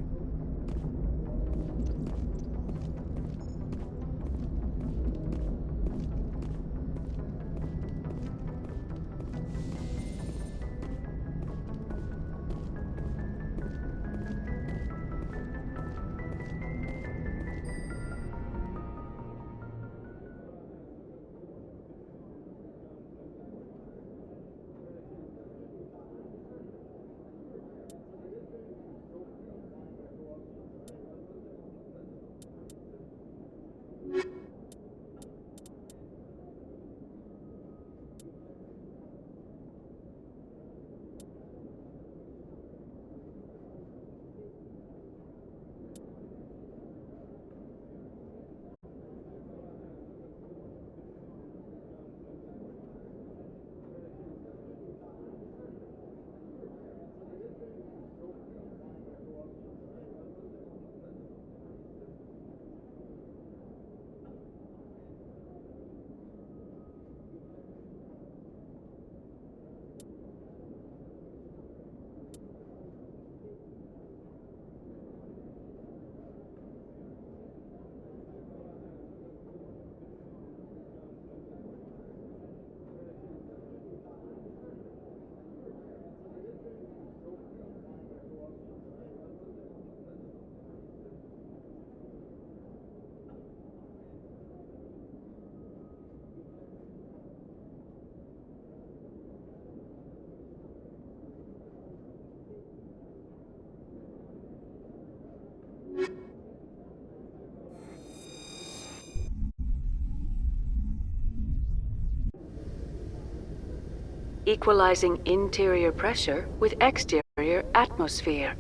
Equalizing interior pressure with exterior atmosphere.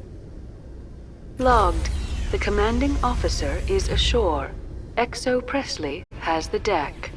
Logged. The commanding officer is ashore. Exo Presley has the deck.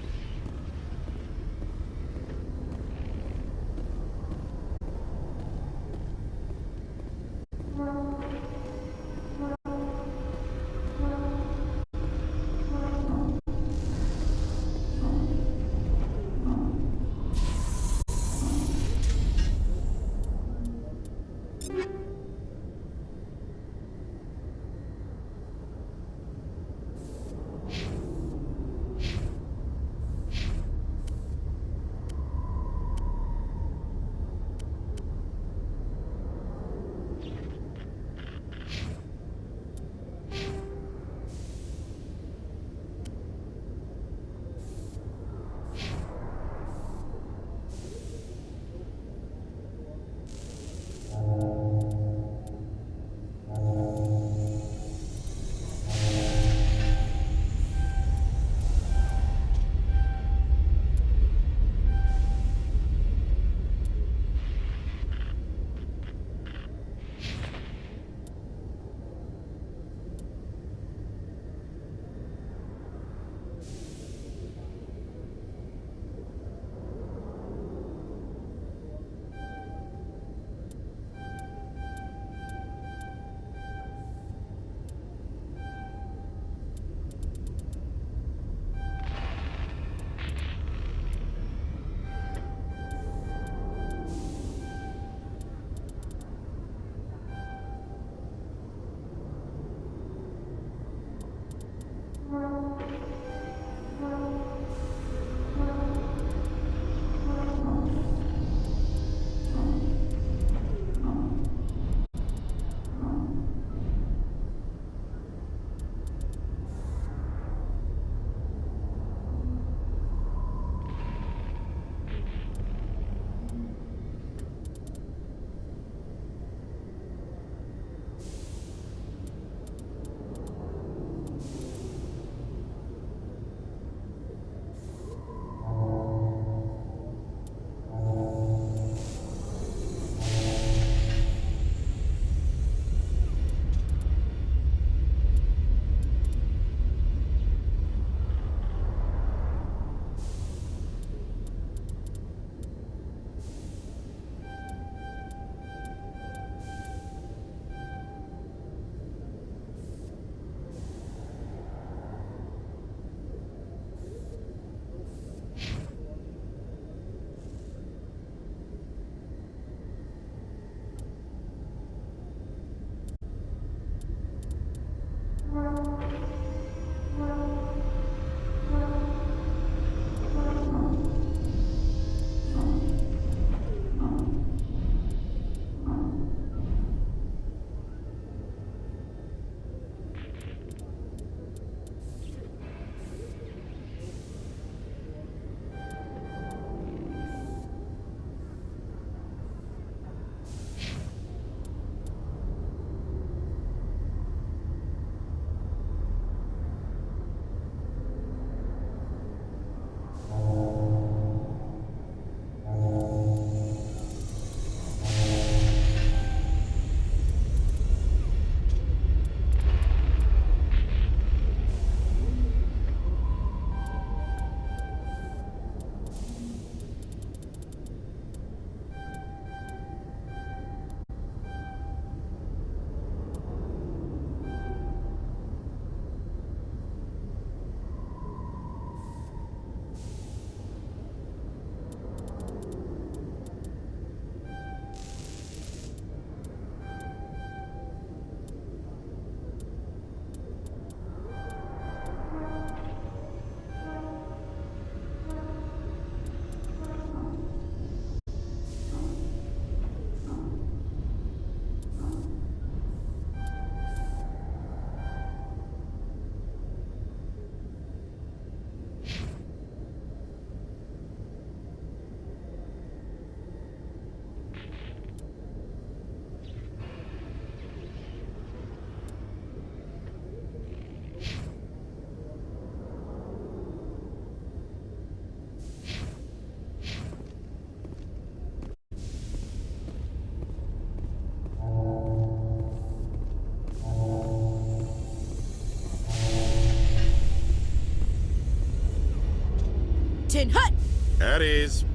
Captain, hut! At ease.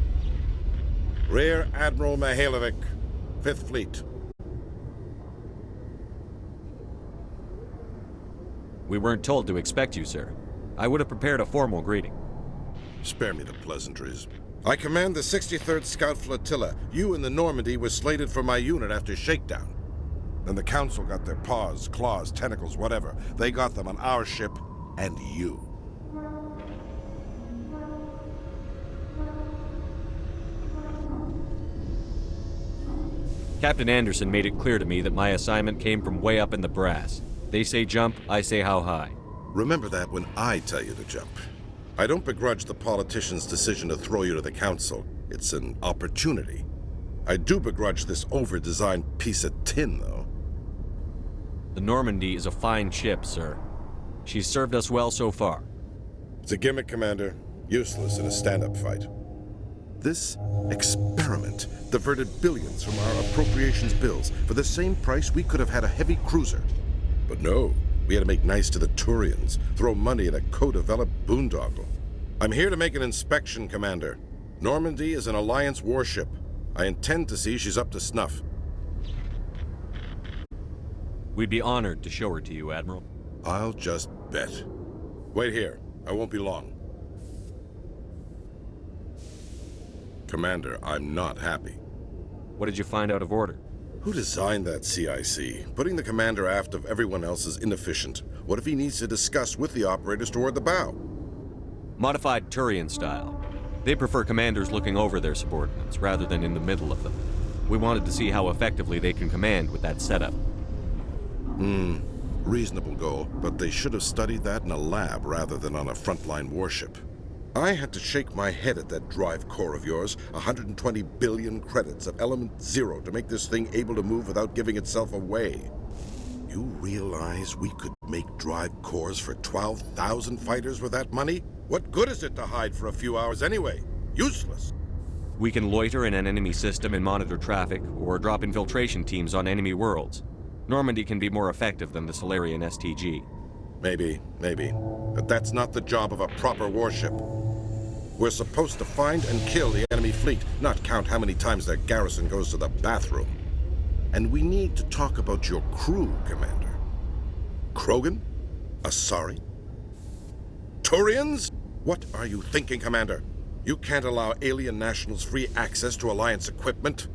Rear Admiral Mihailovic, 5th Fleet. We weren't told to expect you, sir. I would have prepared a formal greeting. Spare me the pleasantries. I command the 63rd Scout Flotilla. You and the Normandy were slated for my unit after shakedown. Then the Council got their paws, claws, tentacles, whatever. They got them on our ship and you. Captain Anderson made it clear to me that my assignment came from way up in the brass. They say jump, I say how high. Remember that when I tell you to jump. I don't begrudge the politician's decision to throw you to the Council. It's an opportunity. I do begrudge this over-designed piece of tin, though. The Normandy is a fine ship, sir. She's served us well so far. It's a gimmick, Commander. Useless in a stand-up fight. This experiment diverted billions from our appropriations bills. For the same price, we could have had a heavy cruiser. But no, we had to make nice to the Turians, throw money at a co-developed boondoggle. I'm here to make an inspection, Commander. Normandy is an Alliance warship. I intend to see she's up to snuff. We'd be honored to show her to you, Admiral. I'll just bet. Wait here. I won't be long. Commander, I'm not happy. What did you find out of order? Who designed that CIC? Putting the commander aft of everyone else is inefficient. What if he needs to discuss with the operators toward the bow? Modified Turian style. They prefer commanders looking over their subordinates rather than in the middle of them. We wanted to see how effectively they can command with that setup. Reasonable goal, but they should have studied that in a lab rather than on a frontline warship. I had to shake my head at that drive core of yours. 120 billion credits of element 0 to make this thing able to move without giving itself away. You realize we could make drive cores for 12,000 fighters with that money? What good is it to hide for a few hours anyway? Useless. We can loiter in an enemy system and monitor traffic, or drop infiltration teams on enemy worlds. Normandy can be more effective than the Solarian STG. Maybe. But that's not the job of a proper warship. We're supposed to find and kill the enemy fleet, not count how many times their garrison goes to the bathroom. And we need to talk about your crew, Commander. Krogan? Asari? Turians? What are you thinking, Commander? You can't allow alien nationals free access to Alliance equipment?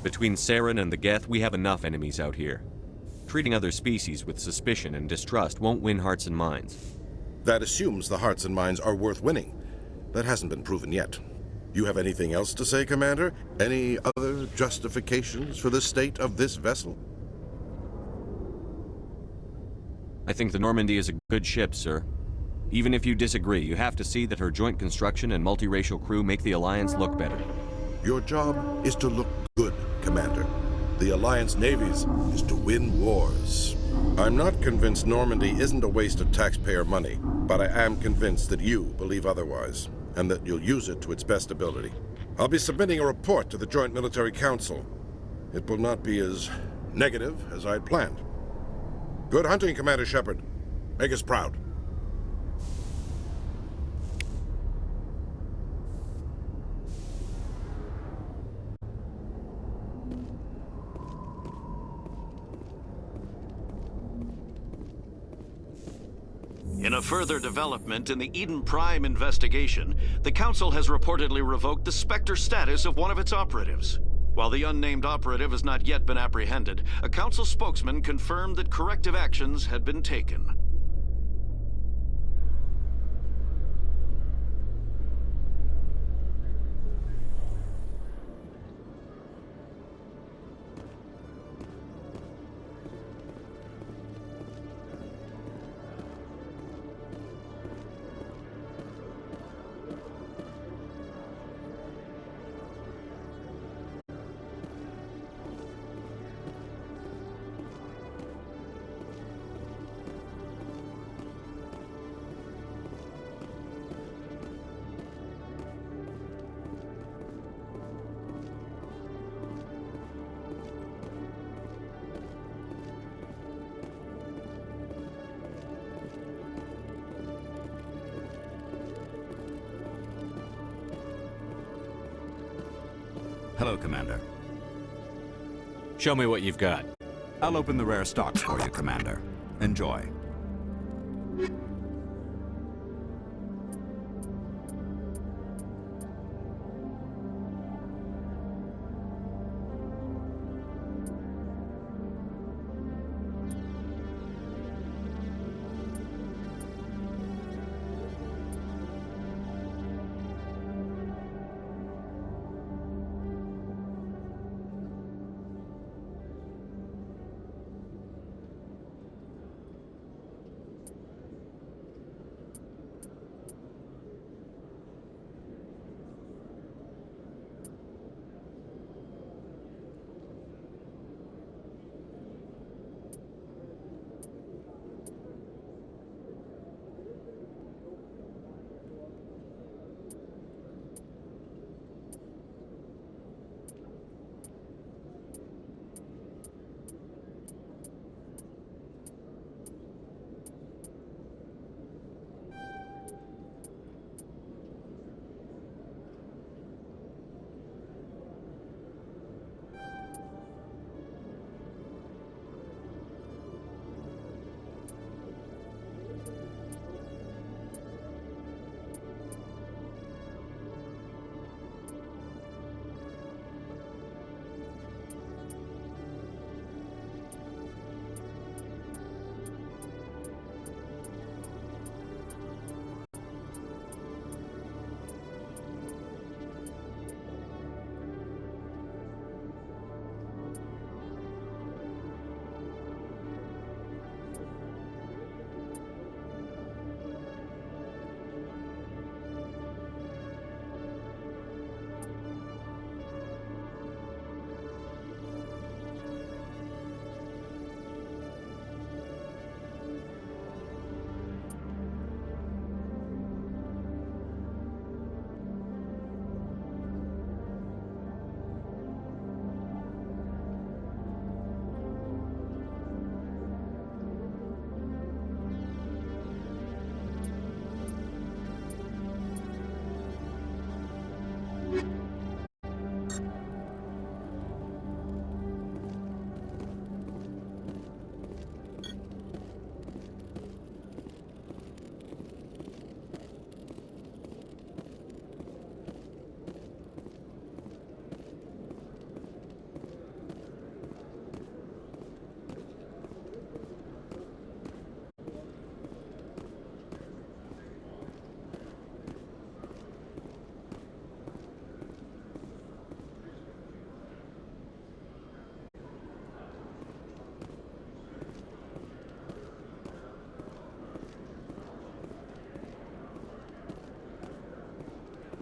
Between Saren and the Geth, we have enough enemies out here. Treating other species with suspicion and distrust won't win hearts and minds. That assumes the hearts and minds are worth winning. That hasn't been proven yet. You have anything else to say, Commander? Any other justifications for the state of this vessel? I think the Normandy is a good ship, sir. Even if you disagree, you have to see that her joint construction and multiracial crew make the Alliance look better. Your job is to look good, Commander. The Alliance navies is to win wars. I'm not convinced Normandy isn't a waste of taxpayer money, but I am convinced that you believe otherwise, and that you'll use it to its best ability. I'll be submitting a report to the Joint Military Council. It will not be as negative as I'd planned. Good hunting, Commander Shepard. Make us proud. In a further development in the Eden Prime investigation, the Council has reportedly revoked the Spectre status of one of its operatives. While the unnamed operative has not yet been apprehended, a Council spokesman confirmed that corrective actions had been taken. Hello, Commander. Show me what you've got. I'll open the rare stocks for you, Commander. Enjoy.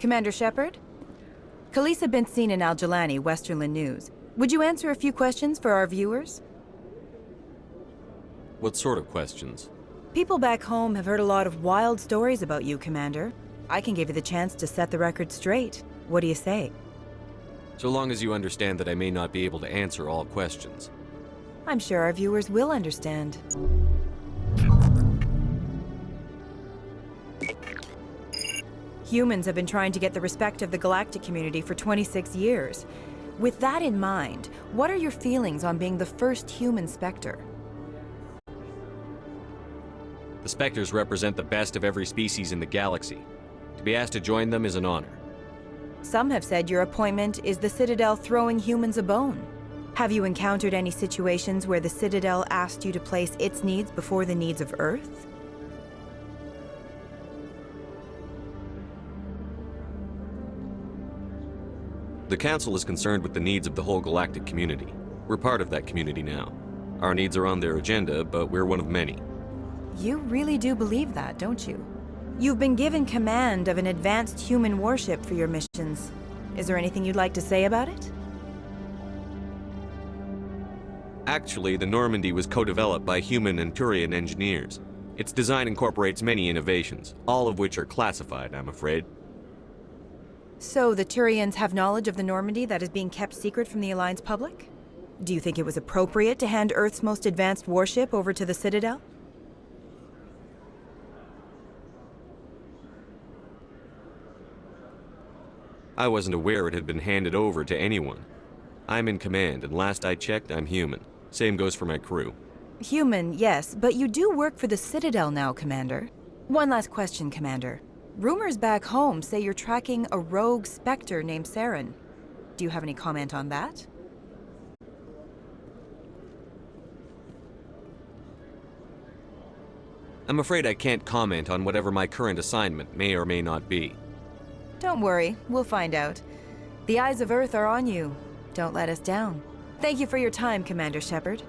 Commander Shepard? Khalisah bint Sinan al-Jilani, Westerland News. Would you answer a few questions for our viewers? What sort of questions? People back home have heard a lot of wild stories about you, Commander. I can give you the chance to set the record straight. What do you say? So long as you understand that I may not be able to answer all questions. I'm sure our viewers will understand. Humans have been trying to get the respect of the galactic community for 26 years. With that in mind, what are your feelings on being the first human Spectre? The Spectres represent the best of every species in the galaxy. To be asked to join them is an honor. Some have said your appointment is the Citadel throwing humans a bone. Have you encountered any situations where the Citadel asked you to place its needs before the needs of Earth? The Council is concerned with the needs of the whole galactic community. We're part of that community now. Our needs are on their agenda, but we're one of many. You really do believe that, don't you? You've been given command of an advanced human warship for your missions. Is there anything you'd like to say about it? Actually, the Normandy was co-developed by human and Turian engineers. Its design incorporates many innovations, all of which are classified, I'm afraid. So the Turians have knowledge of the Normandy that is being kept secret from the Alliance public? Do you think it was appropriate to hand Earth's most advanced warship over to the Citadel? I wasn't aware it had been handed over to anyone. I'm in command, and last I checked, I'm human. Same goes for my crew. Human, yes, but you do work for the Citadel now, Commander. One last question, Commander. Rumors back home say you're tracking a rogue Spectre named Saren. Do you have any comment on that? I'm afraid I can't comment on whatever my current assignment may or may not be. Don't worry, we'll find out. The eyes of Earth are on you. Don't let us down. Thank you for your time, Commander Shepard.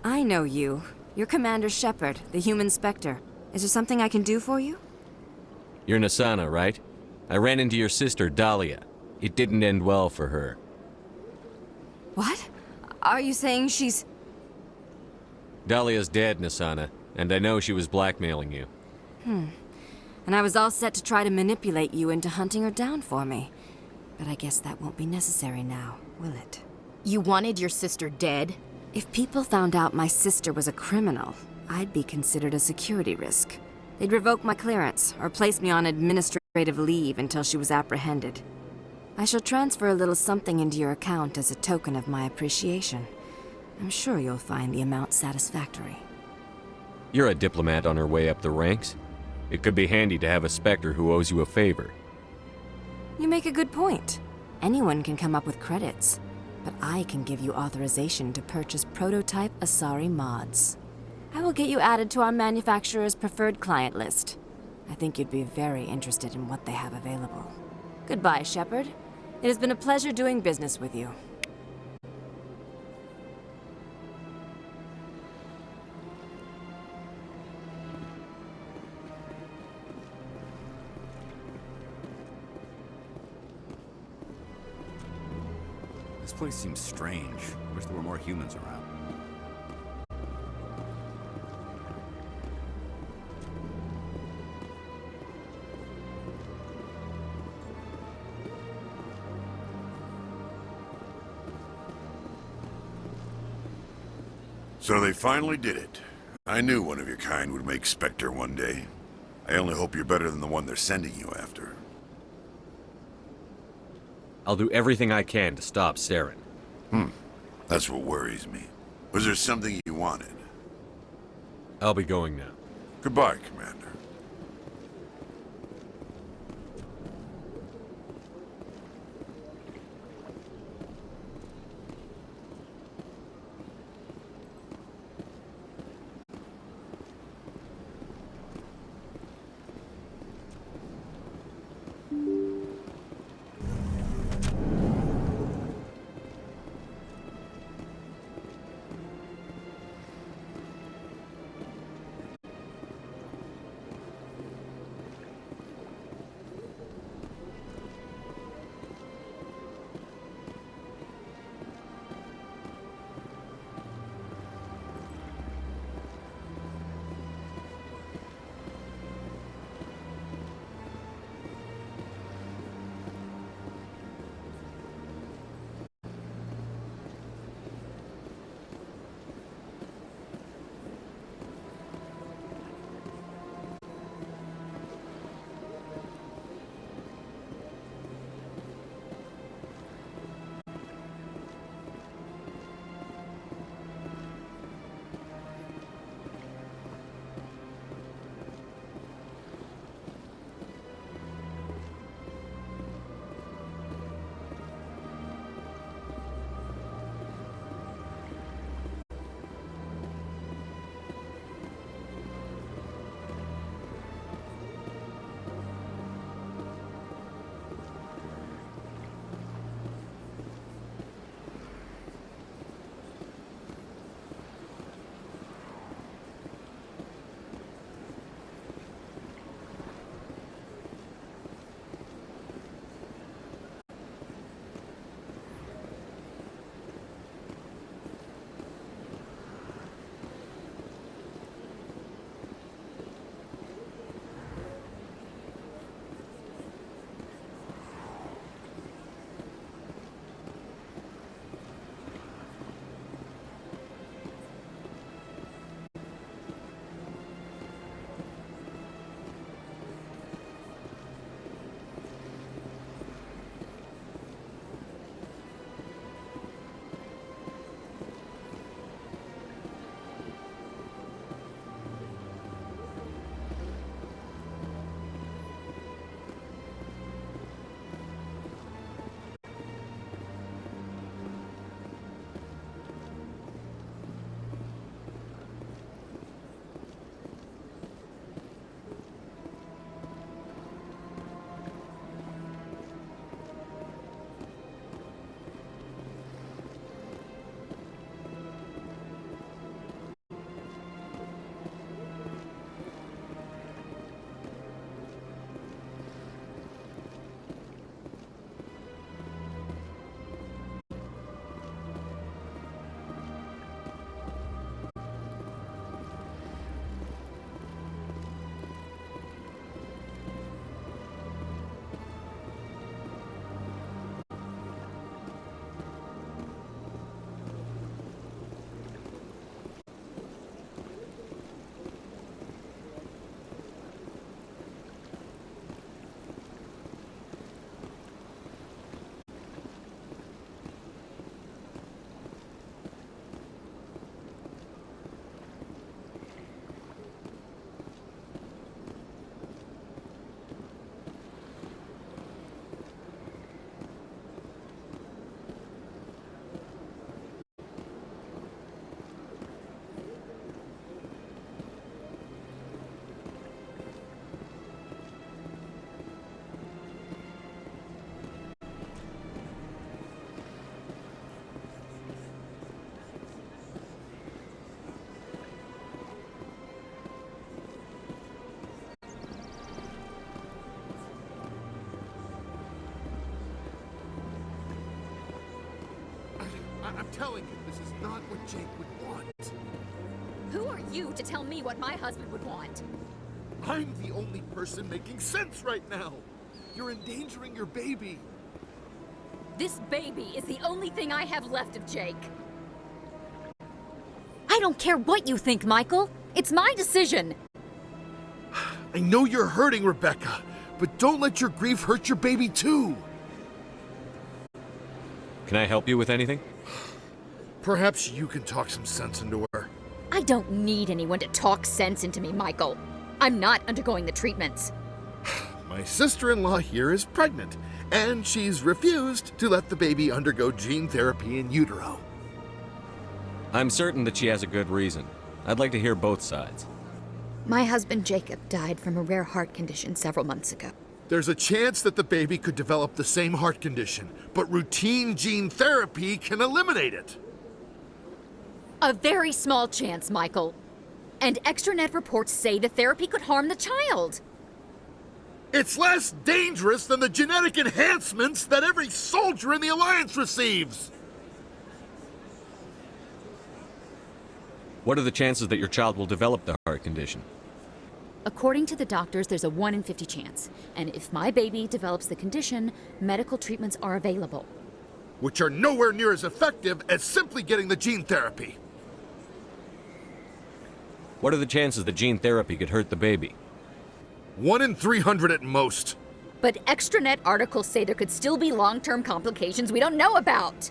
I know you. You're Commander Shepard, the human Spectre. Is there something I can do for you? You're Nassana, right? I ran into your sister, Dahlia. It didn't end well for her. What? Are you saying she's... Dahlia's dead, Nassana, and I know she was blackmailing you. And I was all set to try to manipulate you into hunting her down for me. But I guess that won't be necessary now, will it? You wanted your sister dead? If people found out my sister was a criminal, I'd be considered a security risk. They'd revoke my clearance, or place me on administrative leave until she was apprehended. I shall transfer a little something into your account as a token of my appreciation. I'm sure you'll find the amount satisfactory. You're a diplomat on her way up the ranks. It could be handy to have a Spectre who owes you a favor. You make a good point. Anyone can come up with credits. But I can give you authorization to purchase prototype Asari mods. I will get you added to our manufacturer's preferred client list. I think you'd be very interested in what they have available. Goodbye, Shepard. It has been a pleasure doing business with you. This place seems strange. Wish there were more humans around. So they finally did it. I knew one of your kind would make Spectre one day. I only hope you're better than the one they're sending you after. I'll do everything I can to stop Saren. That's what worries me. Was there something you wanted? I'll be going now. Goodbye, Commander. telling you, this is not what Jake would want. Who are you to tell me what my husband would want? I'm the only person making sense right now. You're endangering your baby. This baby is the only thing I have left of Jake. I don't care what you think, Michael. It's my decision. I know you're hurting, Rebecca, but don't let your grief hurt your baby too. Can I help you with anything? Perhaps you can talk some sense into her. I don't need anyone to talk sense into me, Michael. I'm not undergoing the treatments. My sister-in-law here is pregnant, and she's refused to let the baby undergo gene therapy in utero. I'm certain that she has a good reason. I'd like to hear both sides. My husband Jacob died from a rare heart condition several months ago. There's a chance that the baby could develop the same heart condition, but routine gene therapy can eliminate it. A very small chance, Michael. And extranet reports say the therapy could harm the child. It's less dangerous than the genetic enhancements that every soldier in the Alliance receives. What are the chances that your child will develop the heart condition? According to the doctors, there's a 1 in 50 chance. And if my baby develops the condition, medical treatments are available. Which are nowhere near as effective as simply getting the gene therapy. What are the chances that gene therapy could hurt the baby? 1 in 300 at most. But extranet articles say there could still be long-term complications we don't know about.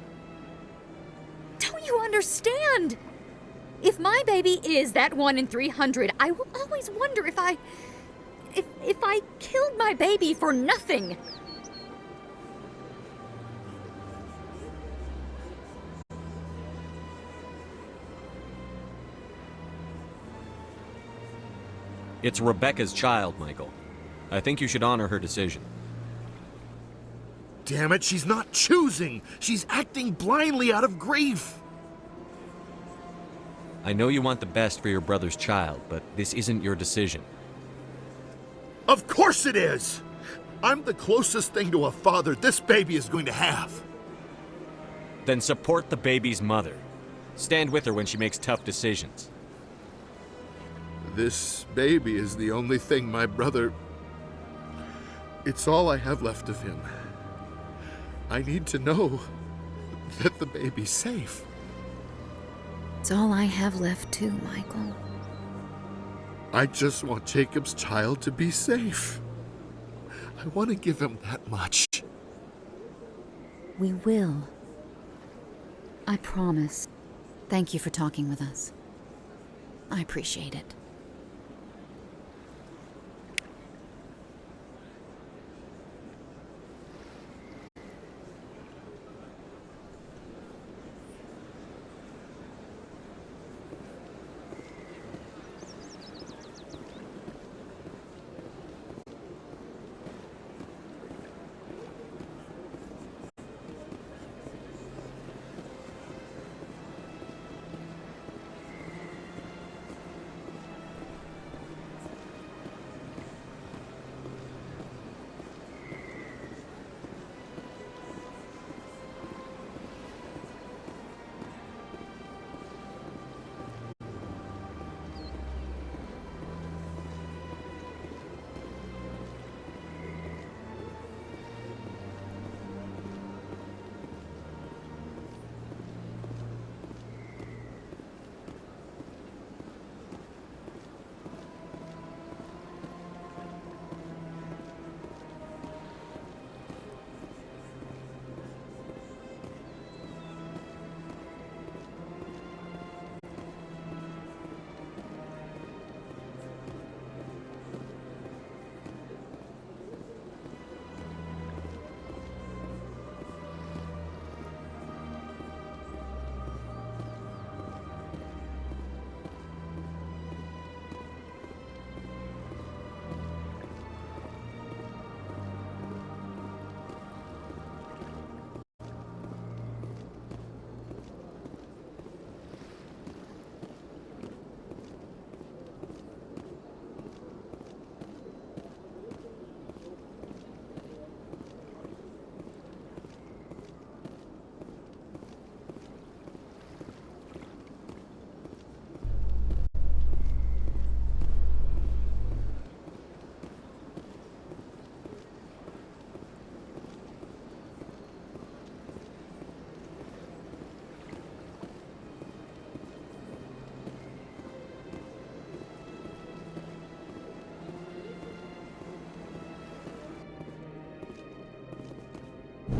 Don't you understand? If my baby is that 1 in 300, I will always wonder if I killed my baby for nothing. It's Rebecca's child, Michael. I think you should honor her decision. Damn it, she's not choosing. She's acting blindly out of grief. I know you want the best for your brother's child, but this isn't your decision. Of course it is! I'm the closest thing to a father this baby is going to have. Then support the baby's mother. Stand with her when she makes tough decisions. This baby is the only thing my brother... It's all I have left of him. I need to know that the baby's safe. It's all I have left too, Michael. I just want Jacob's child to be safe. I want to give him that much. We will. I promise. Thank you for talking with us. I appreciate it.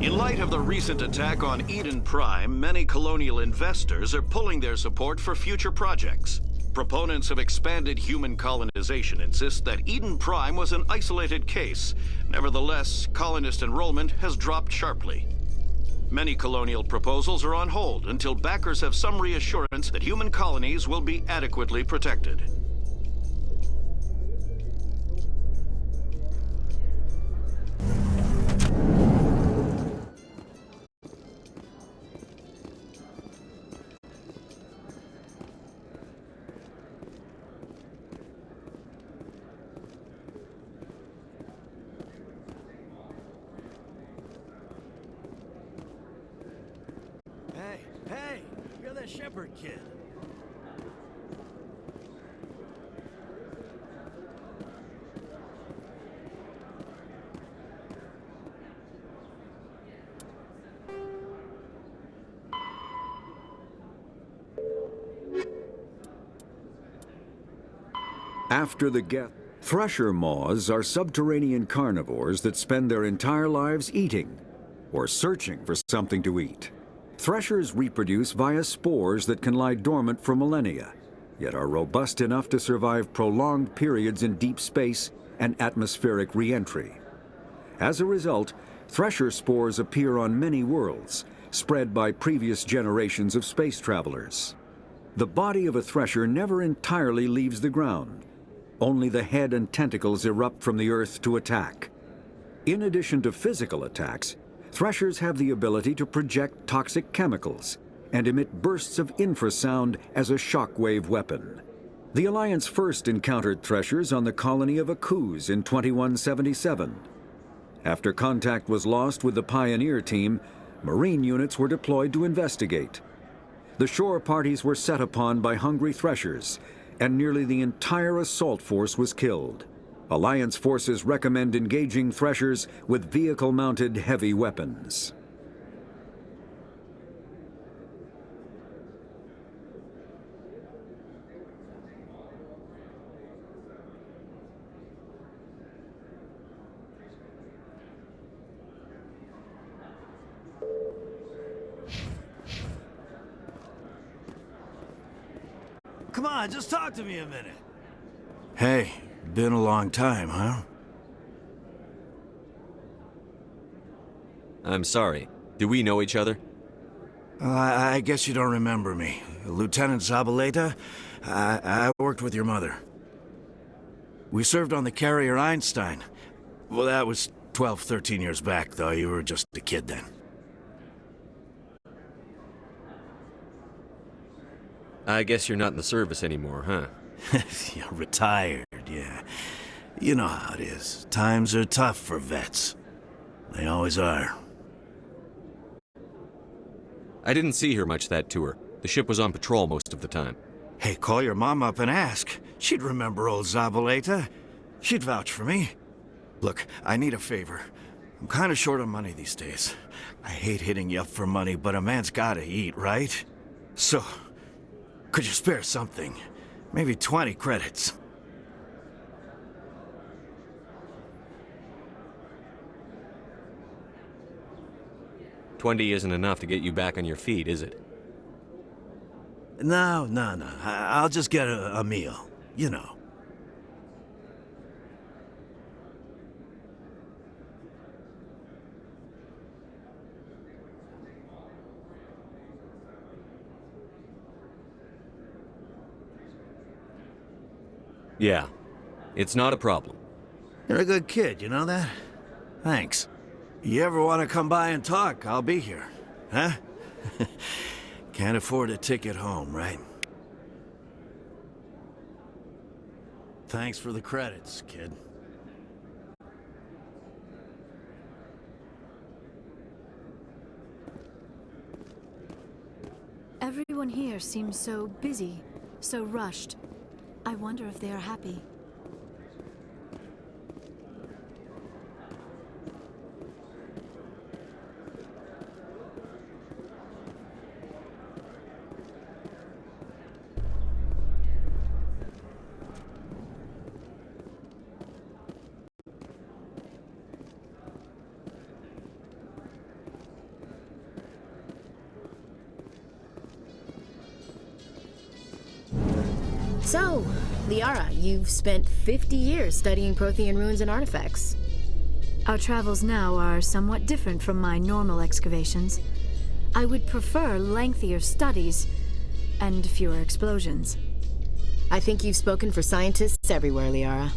In light of the recent attack on Eden Prime, many colonial investors are pulling their support for future projects. Proponents of expanded human colonization insist that Eden Prime was an isolated case. Nevertheless, colonist enrollment has dropped sharply. Many colonial proposals are on hold until backers have some reassurance that human colonies will be adequately protected. Hey, you're that Shepherd kid. After the geth, thresher moths are subterranean carnivores that spend their entire lives eating or searching for something to eat. Threshers reproduce via spores that can lie dormant for millennia, yet are robust enough to survive prolonged periods in deep space and atmospheric re-entry. As a result, thresher spores appear on many worlds, spread by previous generations of space travelers. The body of a thresher never entirely leaves the ground. Only the head and tentacles erupt from the earth to attack. In addition to physical attacks, threshers have the ability to project toxic chemicals and emit bursts of infrasound as a shockwave weapon. The Alliance first encountered threshers on the colony of Akuz in 2177. After contact was lost with the Pioneer team, Marine units were deployed to investigate. The shore parties were set upon by hungry threshers, and nearly the entire assault force was killed. Alliance forces recommend engaging threshers with vehicle-mounted heavy weapons. Come on, just talk to me a minute. Hey, been a long time, huh? I'm sorry. Do we know each other? I guess you don't remember me. Lieutenant Zabaleta? I worked with your mother. We served on the carrier Einstein. Well, that was 12, 13 years back, though. You were just a kid then. I guess you're not in the service anymore, huh? You're retired, yeah. You know how it is. Times are tough for vets. They always are. I didn't see her much that tour. The ship was on patrol most of the time. Hey, call your mom up and ask. She'd remember old Zabaleta. She'd vouch for me. Look, I need a favor. I'm kind of short on money these days. I hate hitting you up for money, but a man's gotta eat, right? So, could you spare something? Maybe 20 credits. $20 isn't enough to get you back on your feet, is it? No. I'll just get a meal, you know. Yeah, it's not a problem. You're a good kid, you know that? Thanks. You ever want to come by and talk, I'll be here. Huh? Can't afford a ticket home, right? Thanks for the credits, kid. Everyone here seems so busy, so rushed. I wonder if they are happy. So, Liara, you've spent 50 years studying Prothean ruins and artifacts. Our travels now are somewhat different from my normal excavations. I would prefer lengthier studies and fewer explosions. I think you've spoken for scientists everywhere, Liara.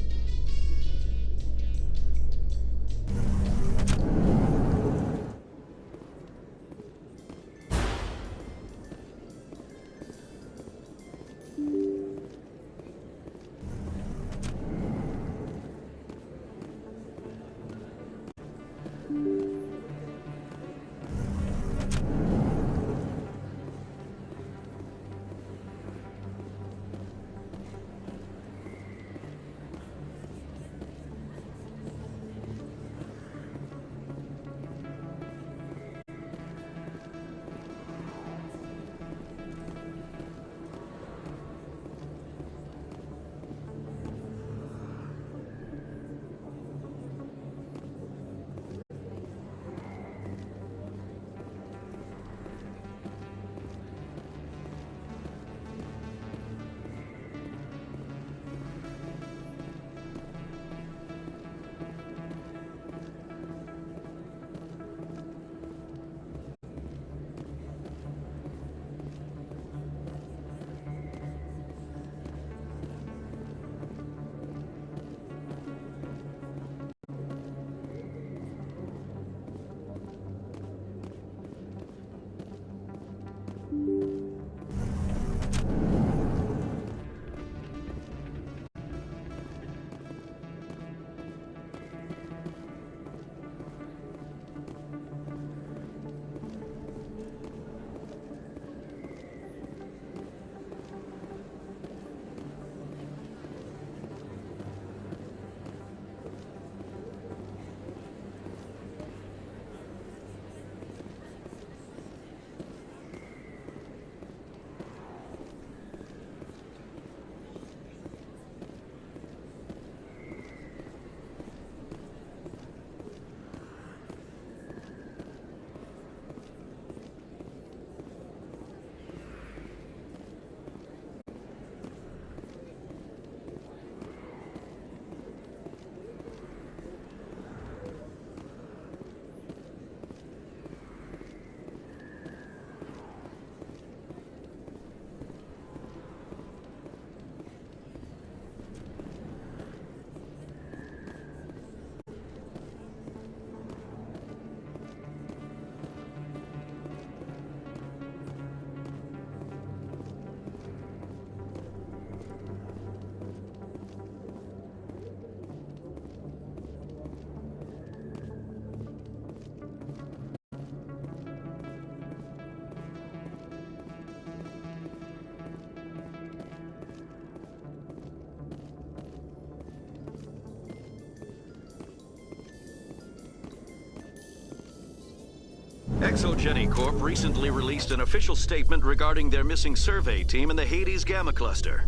ExoGeni Corp recently released an official statement regarding their missing survey team in the Hades Gamma Cluster.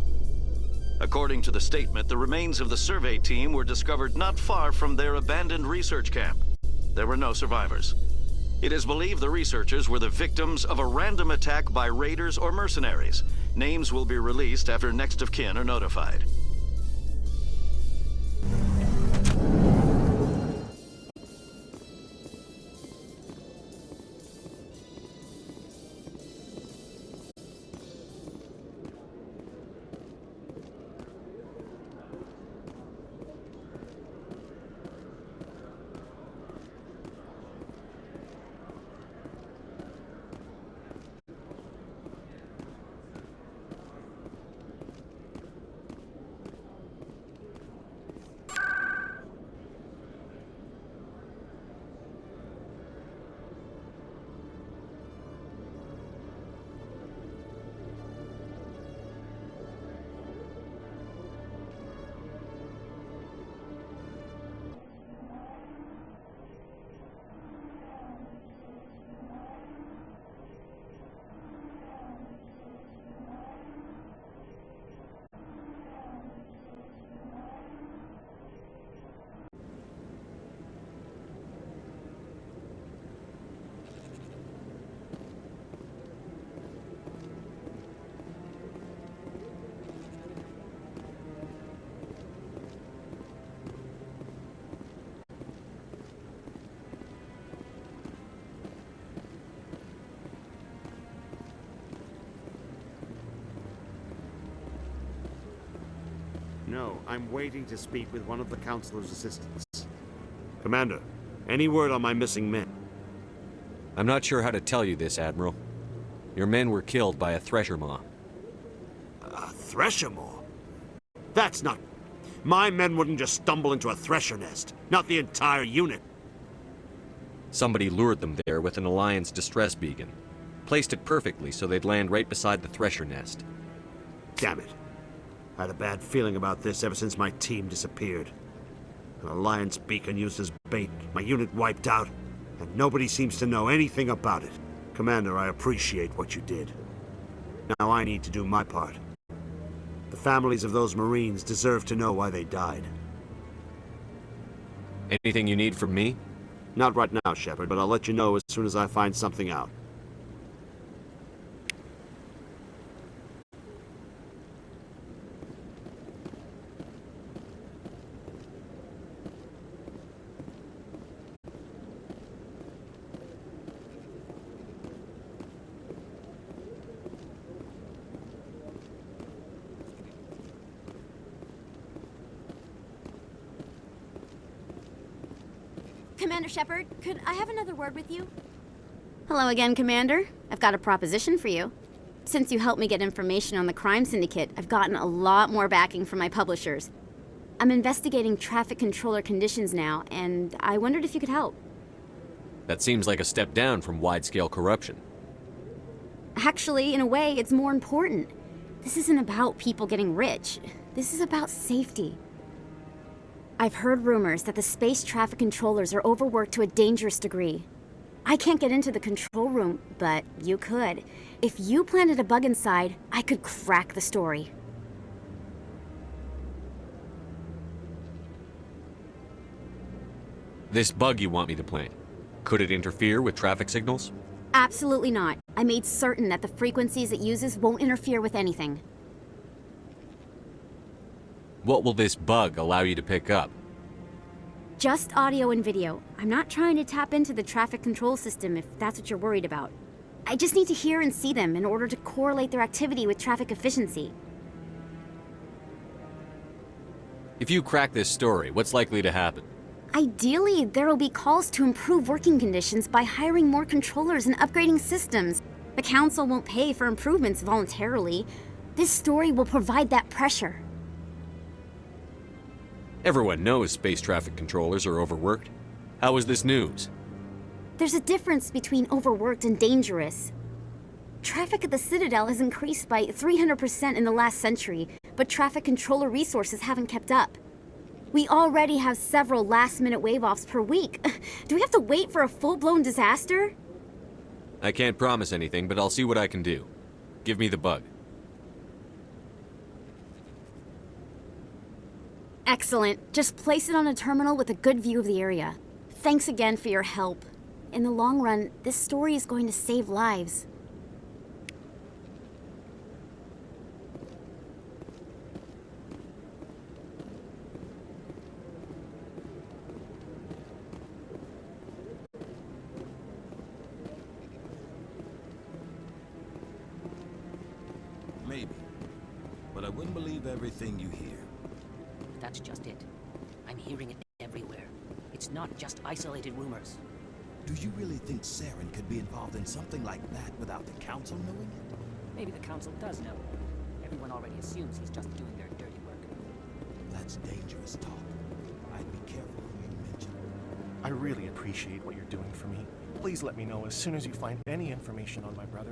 According to the statement, the remains of the survey team were discovered not far from their abandoned research camp. There were no survivors. It is believed the researchers were the victims of a random attack by raiders or mercenaries. Names will be released after next of kin are notified. I'm waiting to speak with one of the Councilor's assistants. Commander, any word on my missing men? I'm not sure how to tell you this, Admiral. Your men were killed by a Thresher Maw. A Thresher Maw? That's not... My men wouldn't just stumble into a Thresher nest. Not the entire unit. Somebody lured them there with an Alliance distress beacon. Placed it perfectly so they'd land right beside the Thresher nest. Damn it. I had a bad feeling about this ever since my team disappeared. An Alliance beacon used as bait, my unit wiped out, and nobody seems to know anything about it. Commander, I appreciate what you did. Now I need to do my part. The families of those Marines deserve to know why they died. Anything you need from me? Not right now, Shepard, but I'll let you know as soon as I find something out. Commander Shepard, could I have another word with you? Hello again, Commander. I've got a proposition for you. Since you helped me get information on the crime syndicate, I've gotten a lot more backing from my publishers. I'm investigating traffic controller conditions now, and I wondered if you could help. That seems like a step down from wide-scale corruption. Actually, in a way, it's more important. This isn't about people getting rich. This is about safety. I've heard rumors that the space traffic controllers are overworked to a dangerous degree. I can't get into the control room, but you could. If you planted a bug inside, I could crack the story. This bug you want me to plant, could it interfere with traffic signals? Absolutely not. I made certain that the frequencies it uses won't interfere with anything. What will this bug allow you to pick up? Just audio and video. I'm not trying to tap into the traffic control system if that's what you're worried about. I just need to hear and see them in order to correlate their activity with traffic efficiency. If you crack this story, what's likely to happen? Ideally, there will be calls to improve working conditions by hiring more controllers and upgrading systems. The Council won't pay for improvements voluntarily. This story will provide that pressure. Everyone knows space traffic controllers are overworked. How is this news? There's a difference between overworked and dangerous. Traffic at the Citadel has increased by 300% in the last century, but traffic controller resources haven't kept up. We already have several last-minute wave-offs per week. Do we have to wait for a full-blown disaster? I can't promise anything, but I'll see what I can do. Give me the bug. Excellent. Just place it on a terminal with a good view of the area. Thanks again for your help. In the long run, this story is going to save lives. Maybe. But I wouldn't believe everything you hear. That's just it. I'm hearing it everywhere. It's not just isolated rumors. Do you really think Saren could be involved in something like that without the Council knowing it? Maybe the Council does know. Everyone already assumes he's just doing their dirty work. That's dangerous talk. I'd be careful who you mention. I really appreciate what you're doing for me. Please let me know as soon as you find any information on my brother.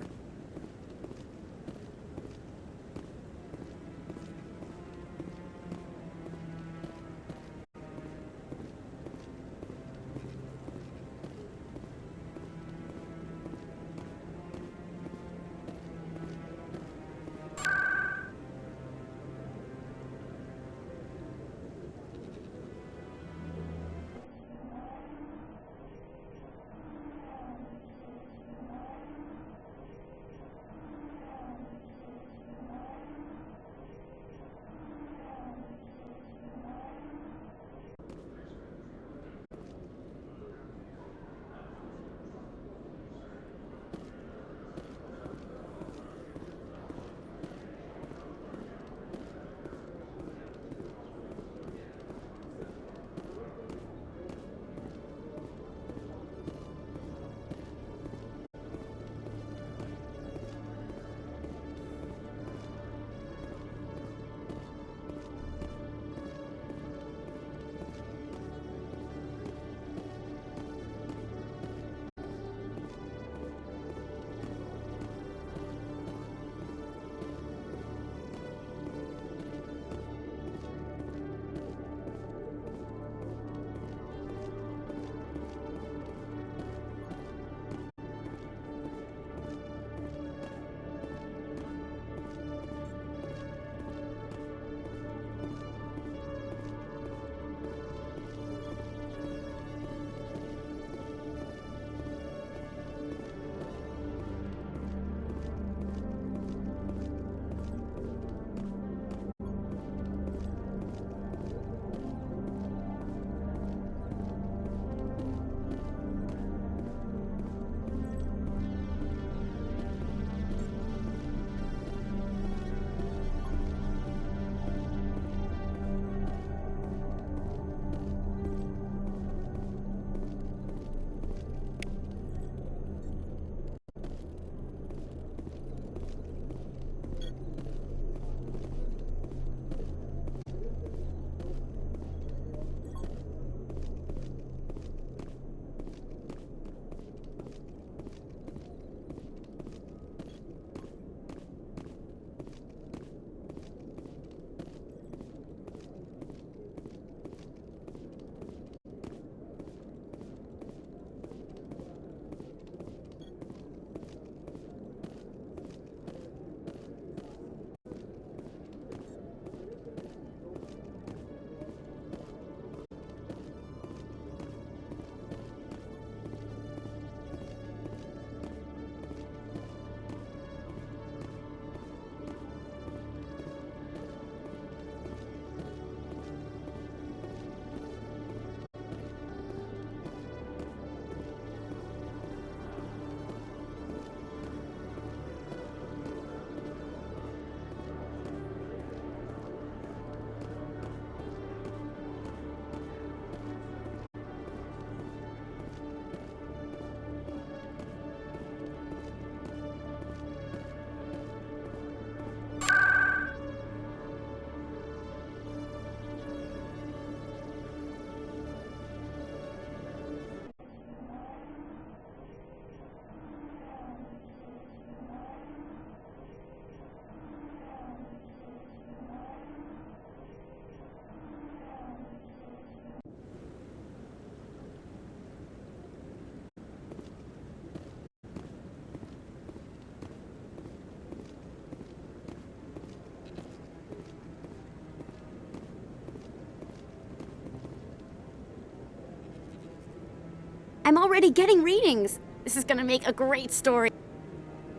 I'm already getting readings. This is gonna make a great story.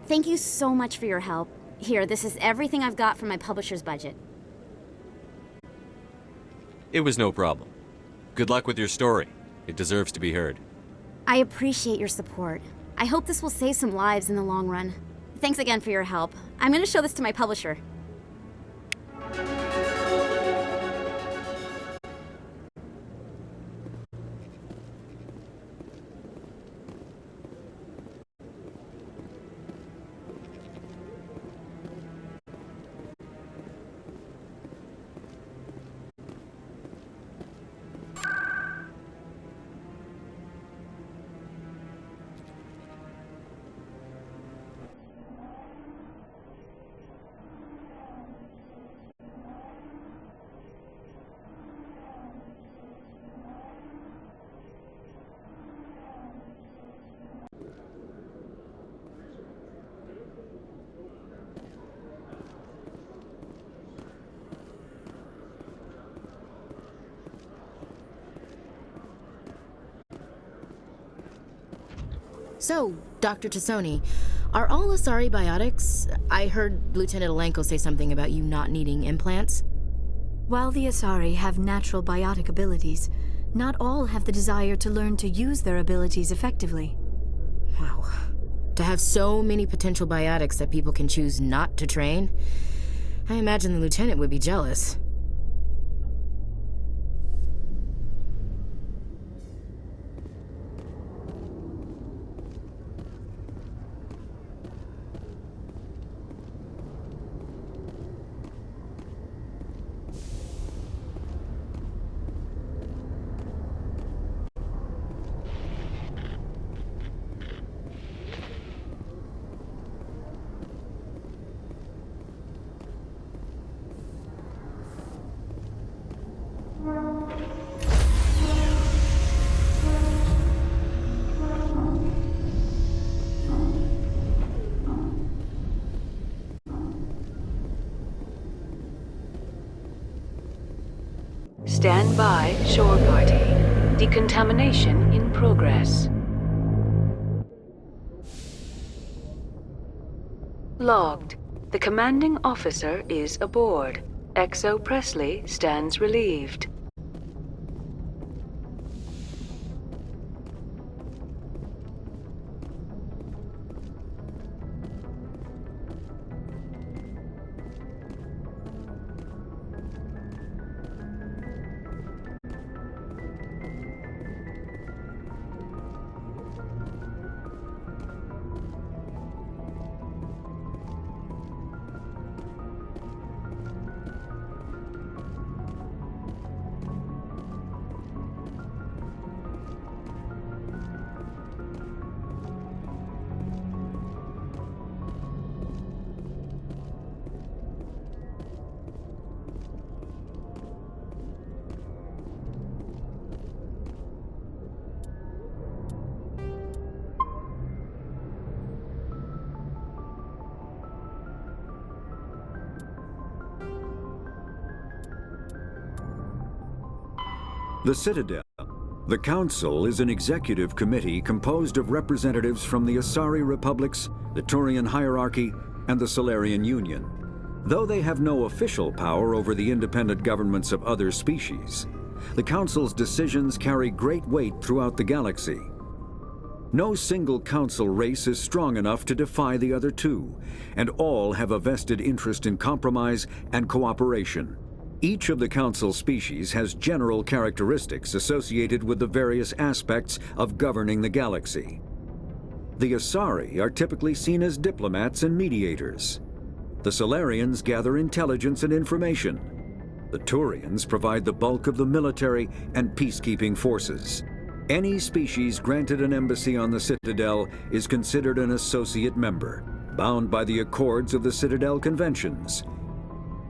Thank you so much for your help. Here, this is everything I've got from my publisher's budget. It was no problem. Good luck with your story. It deserves to be heard. I appreciate your support. I hope this will save some lives in the long run. Thanks again for your help. I'm gonna show this to my publisher. So, Dr. Tassoni, are all Asari biotics? I heard Lieutenant Alenko say something about you not needing implants. While the Asari have natural biotic abilities, not all have the desire to learn to use their abilities effectively. Wow. To have so many potential biotics that people can choose not to train, I imagine the Lieutenant would be jealous. Stand by, shore party. Decontamination in progress. Logged. The commanding officer is aboard. XO Presley stands relieved. The Citadel. The Council is an executive committee composed of representatives from the Asari Republics, the Turian Hierarchy, and the Solarian Union. Though they have no official power over the independent governments of other species, the Council's decisions carry great weight throughout the galaxy. No single Council race is strong enough to defy the other two, and all have a vested interest in compromise and cooperation. Each of the Council species has general characteristics associated with the various aspects of governing the galaxy. The Asari are typically seen as diplomats and mediators. The Solarians gather intelligence and information. The Turians provide the bulk of the military and peacekeeping forces. Any species granted an embassy on the Citadel is considered an associate member, bound by the accords of the Citadel Conventions.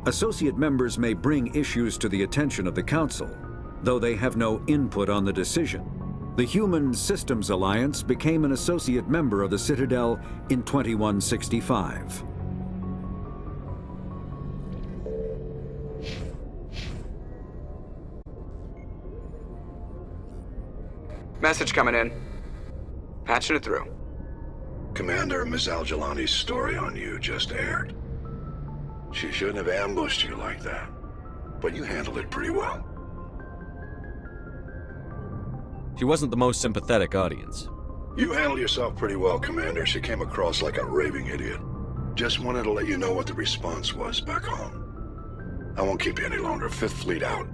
Associate members may bring issues to the attention of the Council, though they have no input on the decision. The Human Systems Alliance became an associate member of the Citadel in 2165. Message coming in. Patching it through. Commander, Ms. Al-Jalani's story on you just aired. She shouldn't have ambushed you like that, but you handled it pretty well. She wasn't the most sympathetic audience. You handled yourself pretty well, Commander. She came across like a raving idiot. Just wanted to let you know what the response was back home. I won't keep you any longer. Fifth Fleet out.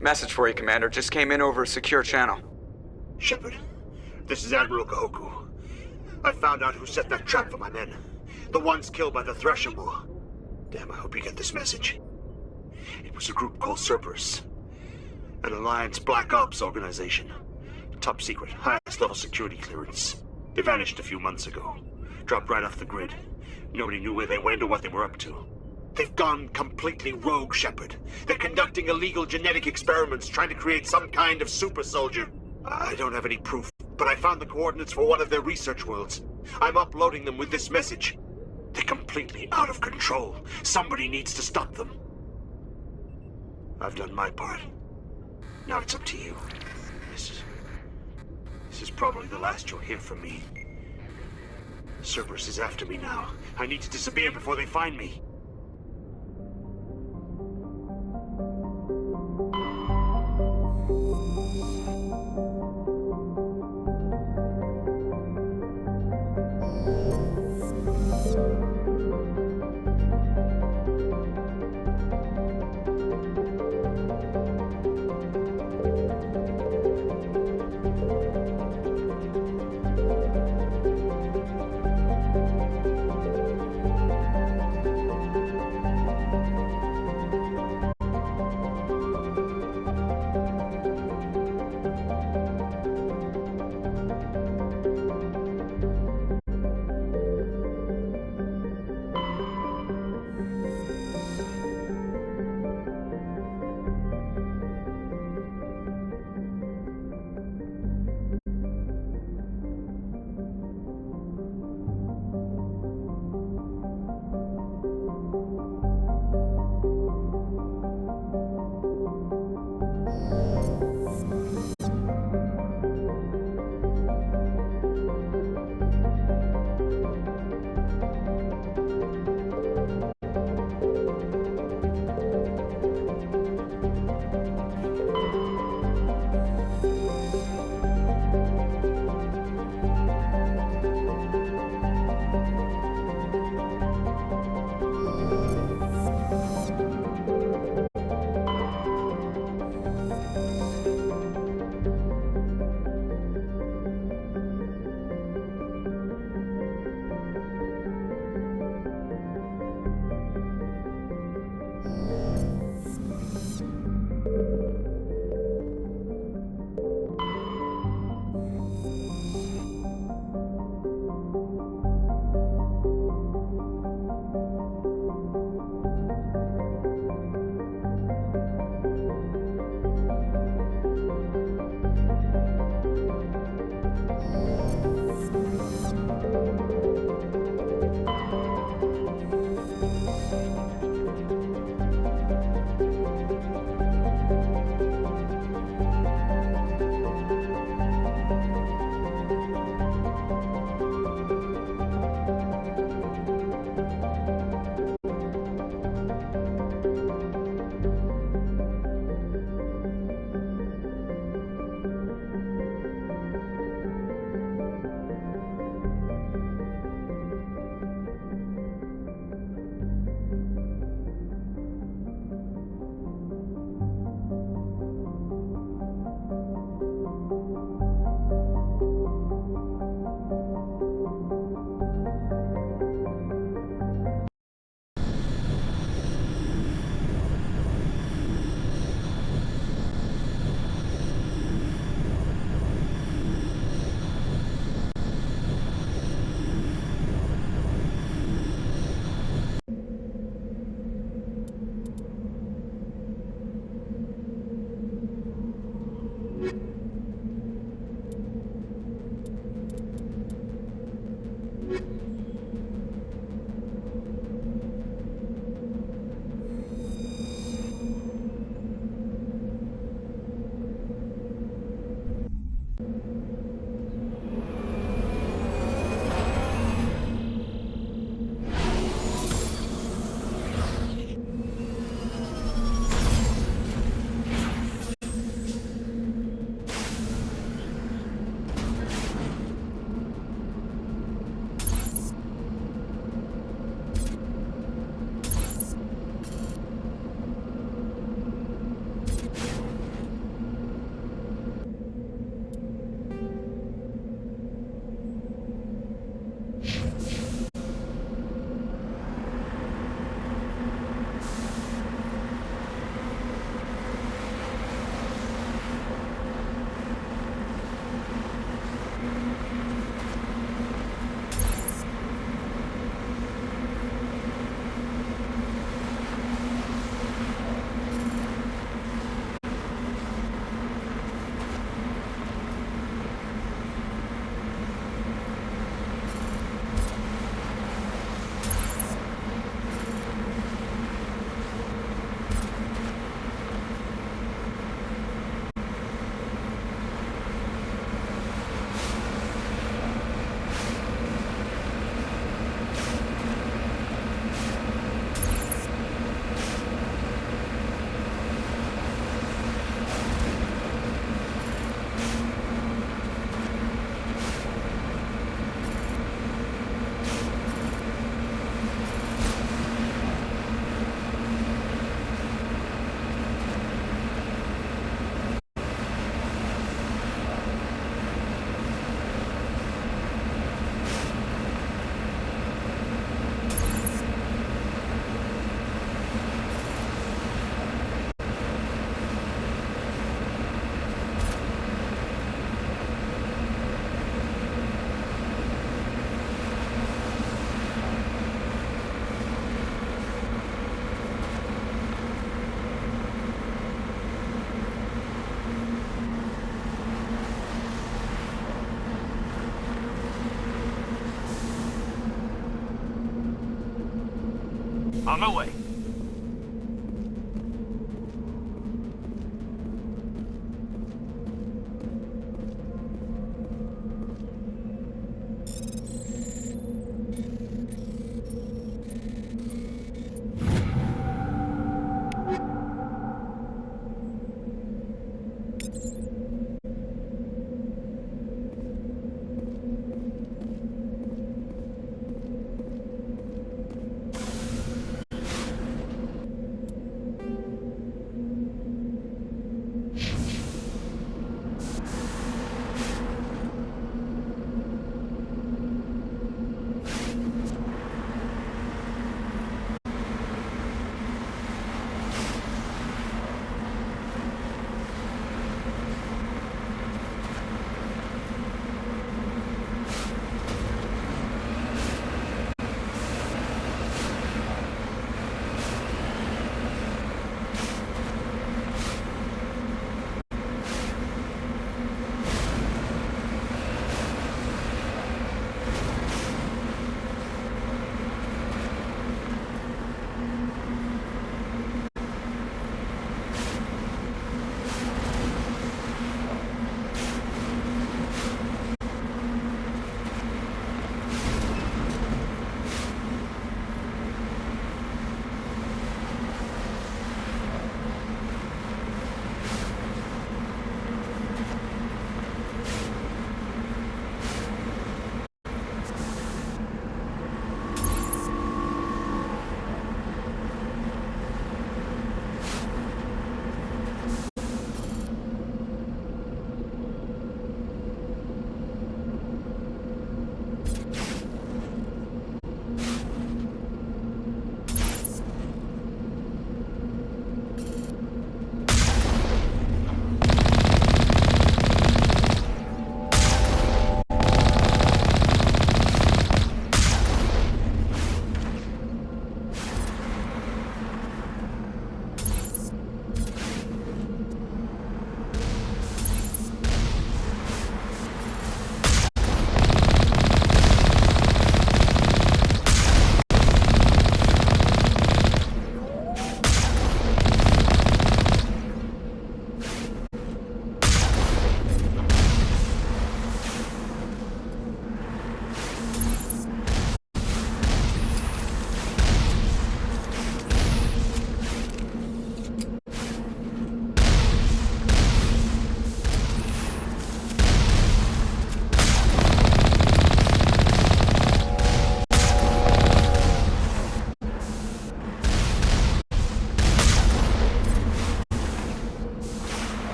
Message for you, Commander. Just came in over a secure channel. Shepard, this is Admiral Kahoku. I found out who set that trap for my men. The ones killed by the Thresher Maw. Damn, I hope you get this message. It was a group called Cerberus. An Alliance Black Ops organization. Top secret, highest level security clearance. They vanished a few months ago. Dropped right off the grid. Nobody knew where they went or what they were up to. They've gone completely rogue, Shepard. They're conducting illegal genetic experiments, trying to create some kind of super soldier. I don't have any proof, but I found the coordinates for one of their research worlds. I'm uploading them with this message. They're completely out of control. Somebody needs to stop them. I've done my part. Now it's up to you. This is probably the last you'll hear from me. Cerberus is after me now. I need to disappear before they find me. On my way.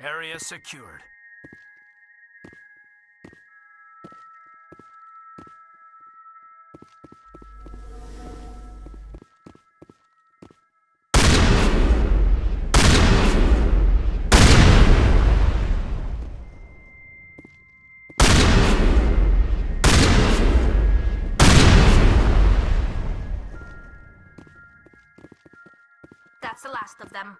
Area secured. That's the last of them.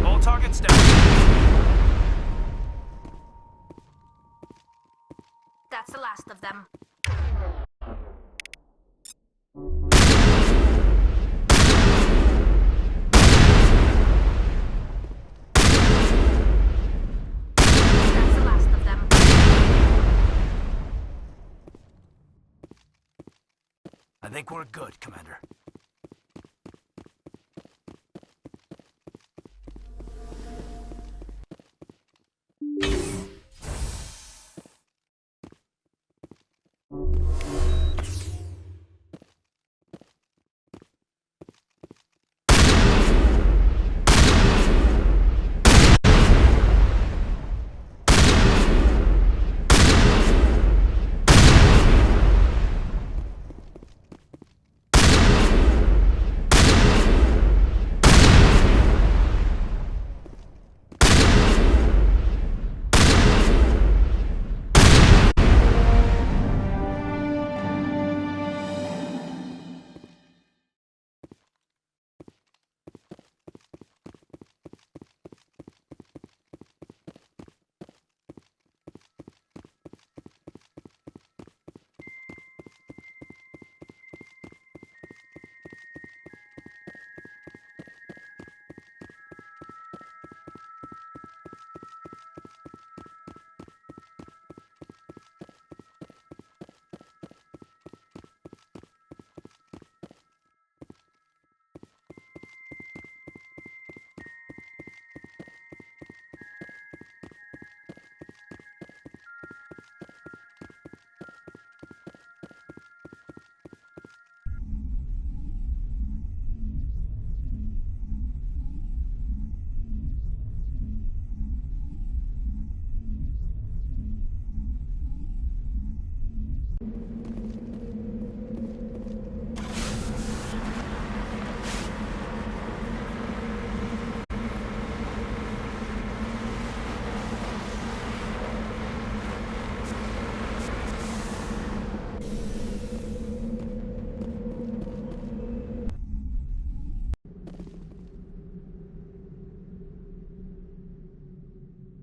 All targets down. That's the last of them. That's the last of them. I think we're good, Commander.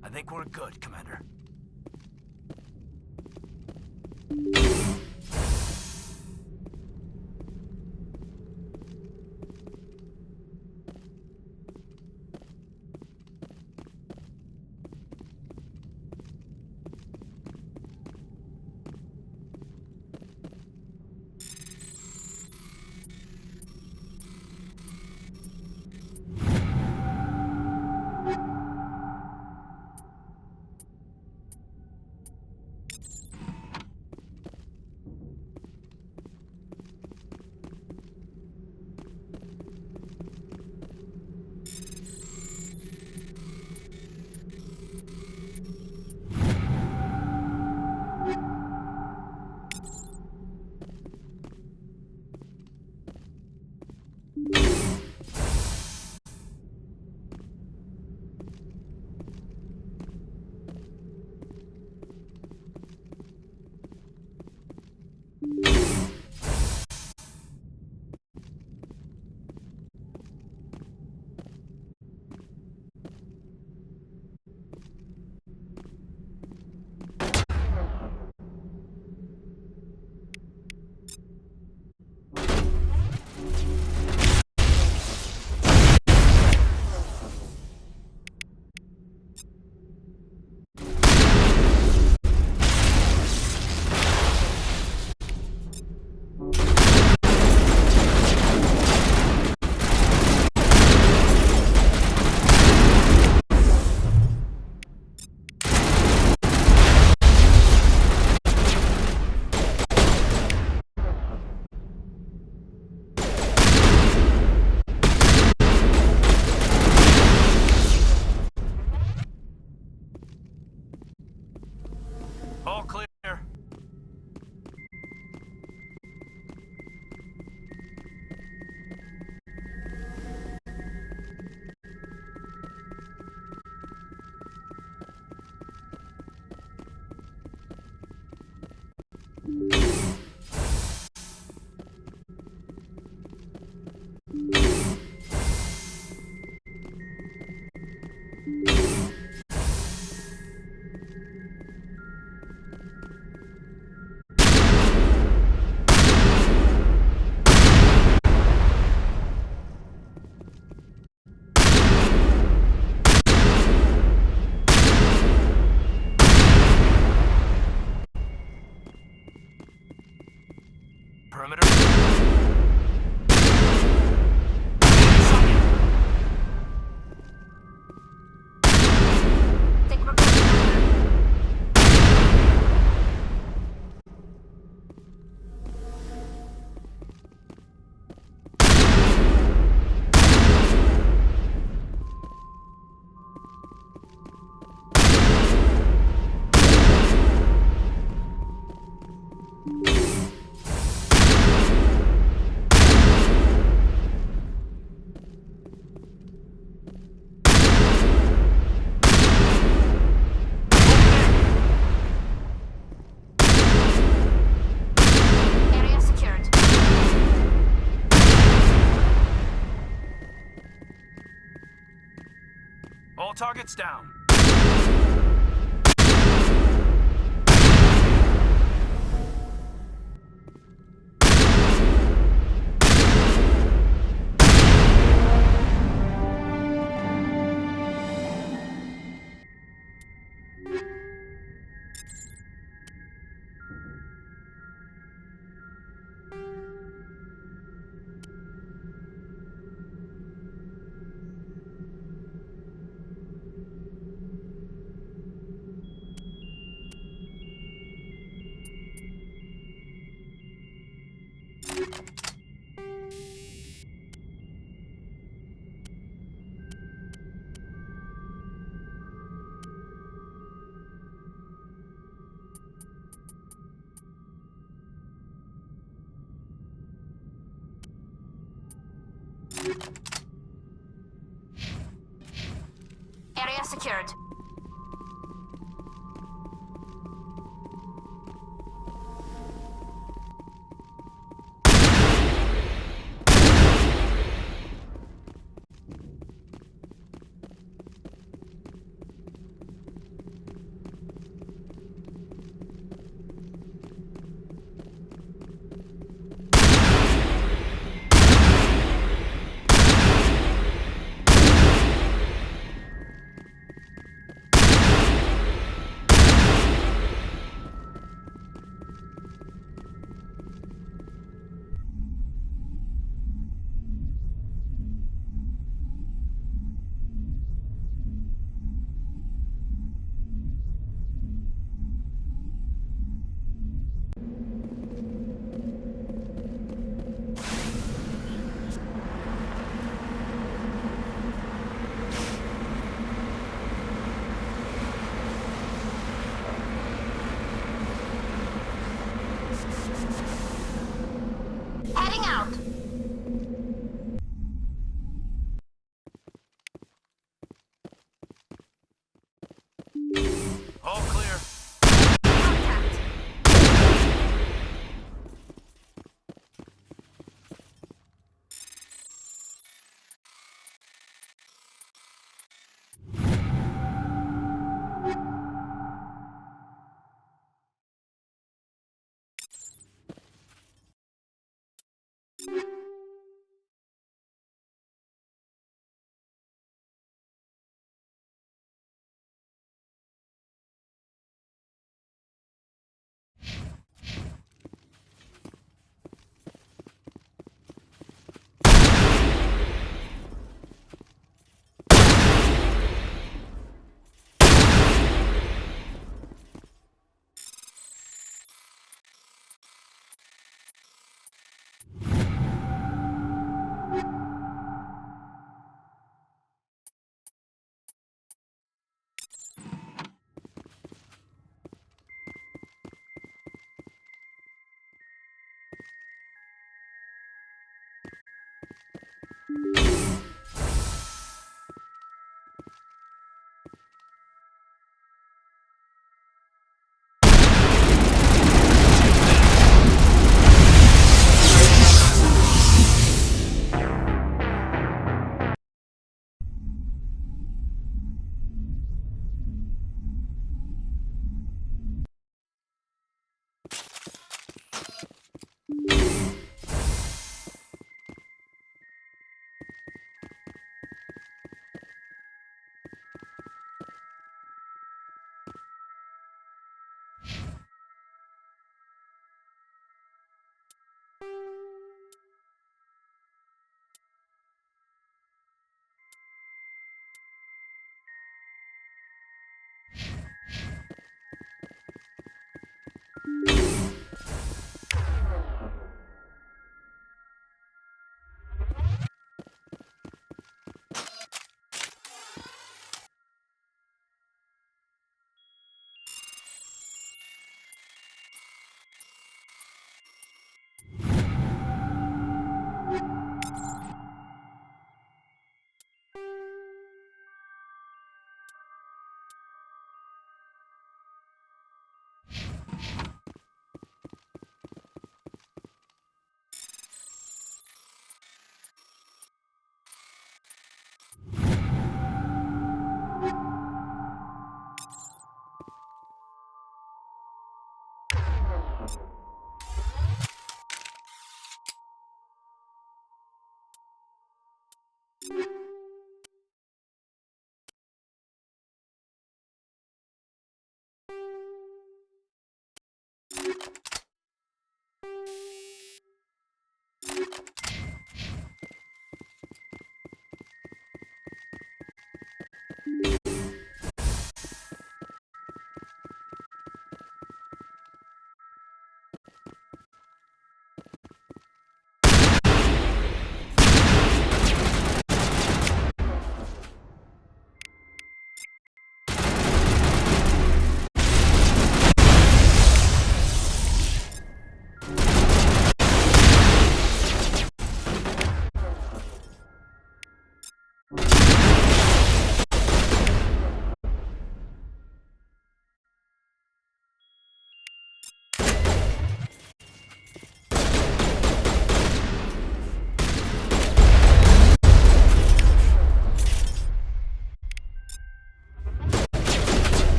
I think we're good, Commander. All clear. Perimeter. Area secured. All targets down. Area secured.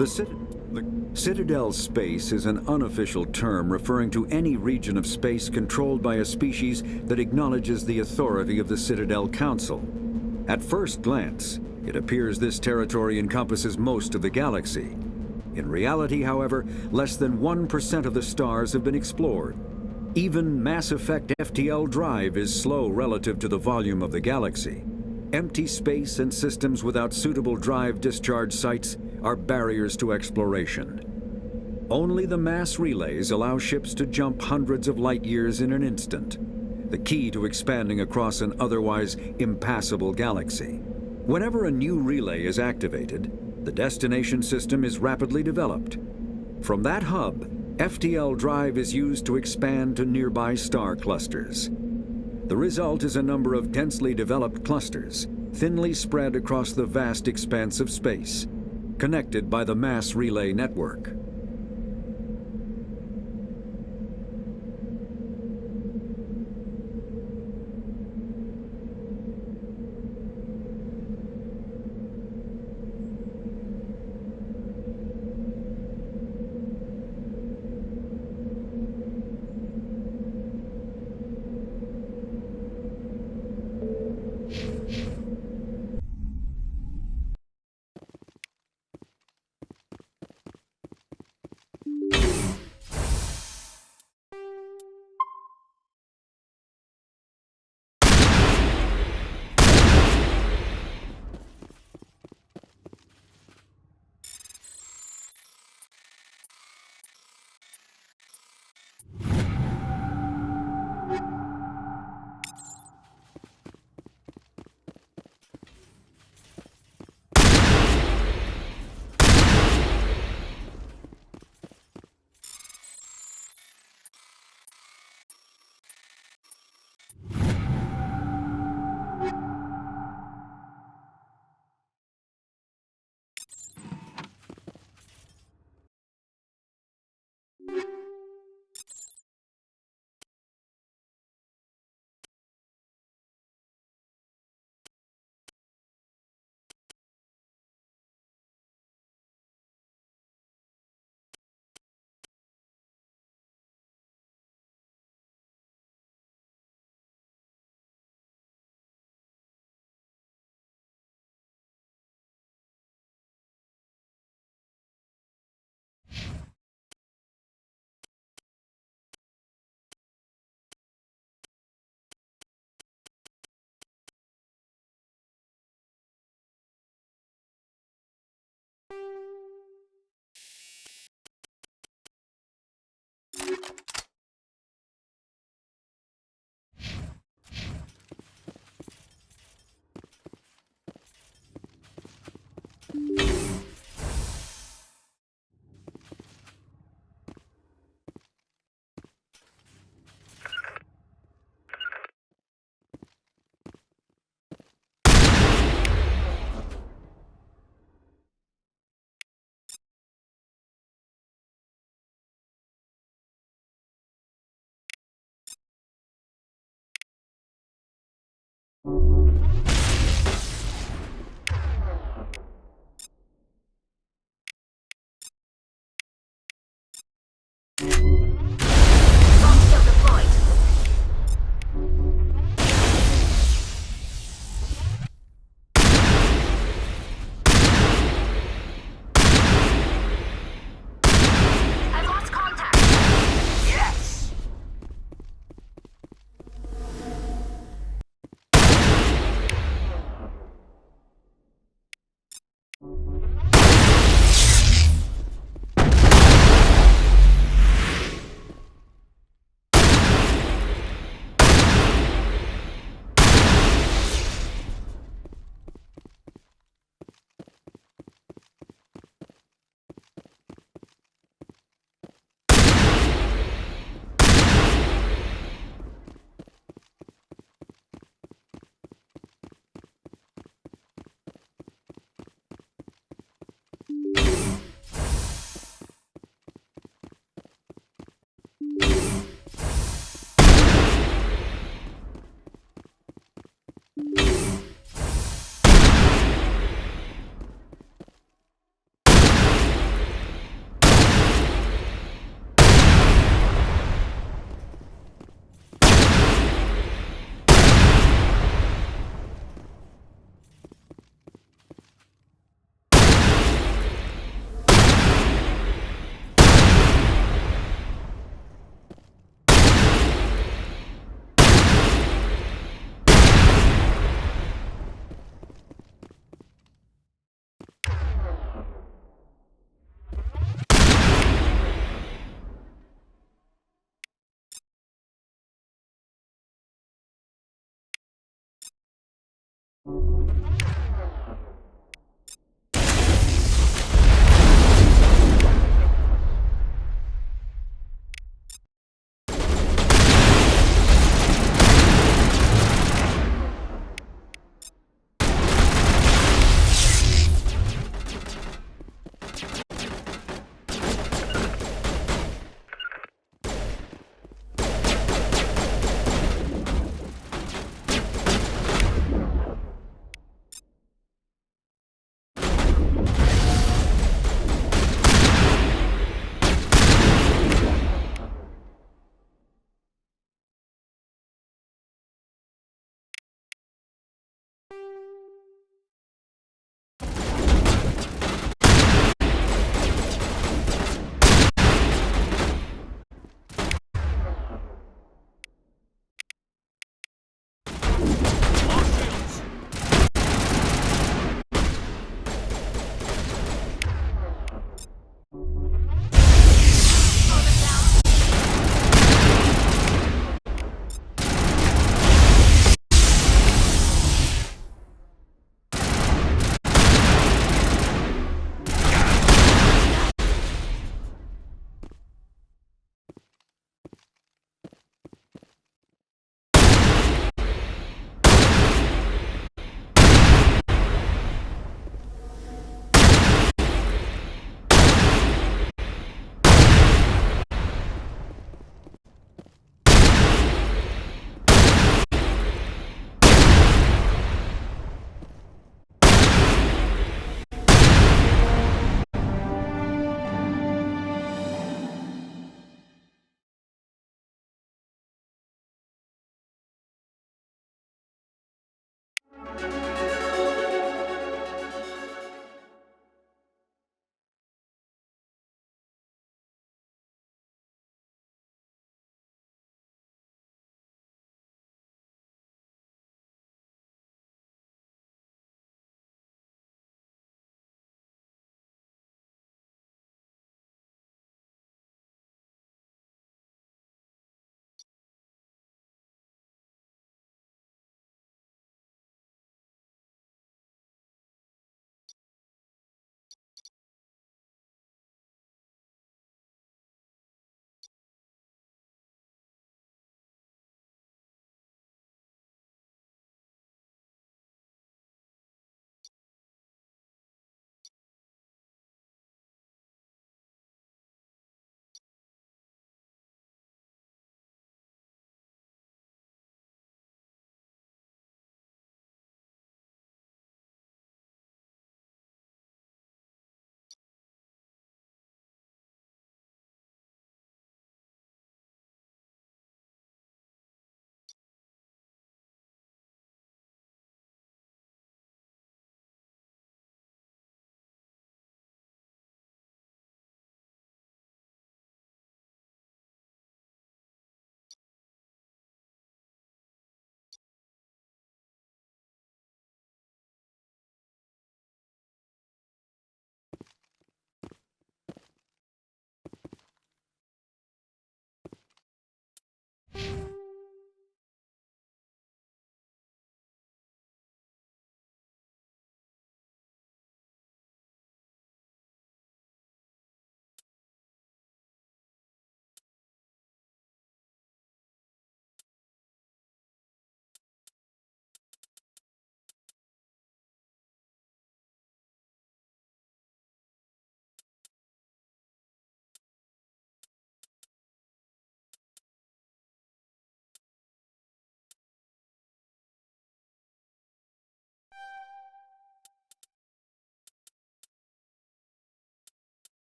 The Citadel space is an unofficial term referring to any region of space controlled by a species that acknowledges the authority of the Citadel Council. At first glance, it appears this territory encompasses most of the galaxy. In reality, however, less than 1% of the stars have been explored. Even Mass Effect FTL drive is slow relative to the volume of the galaxy. Empty space and systems without suitable drive discharge sites are barriers to exploration. Only the mass relays allow ships to jump hundreds of light years in an instant, the key to expanding across an otherwise impassable galaxy. Whenever a new relay is activated, the destination system is rapidly developed. From that hub, FTL drive is used to expand to nearby star clusters. The result is a number of densely developed clusters, thinly spread across the vast expanse of space, connected by the mass relay network. I've lost contact. Yes!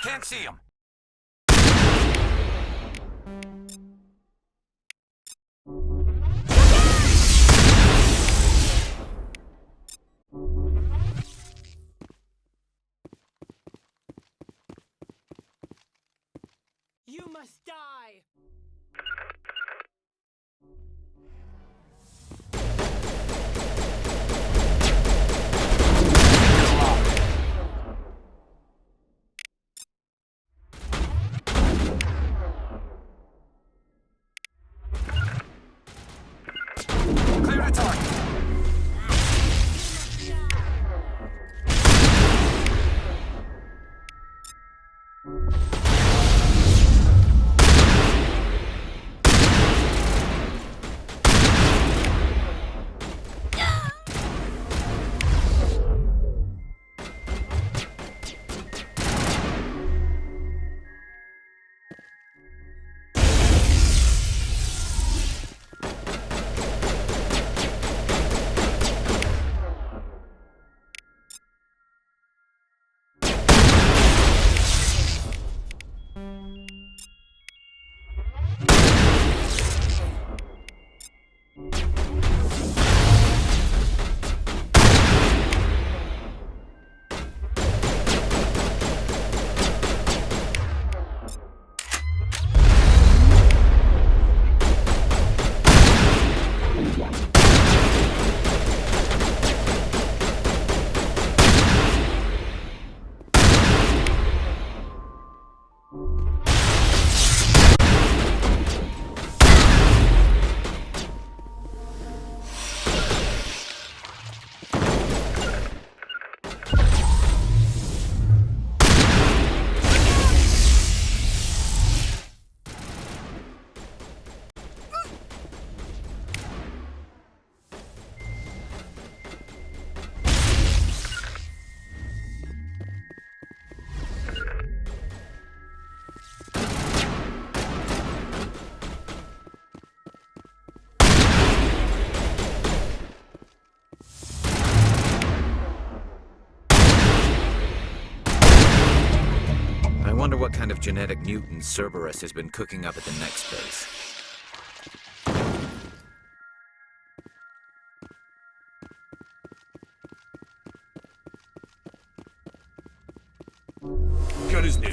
Can't see him. You must die. of genetic mutants Cerberus has been cooking up at the next base. Good as new.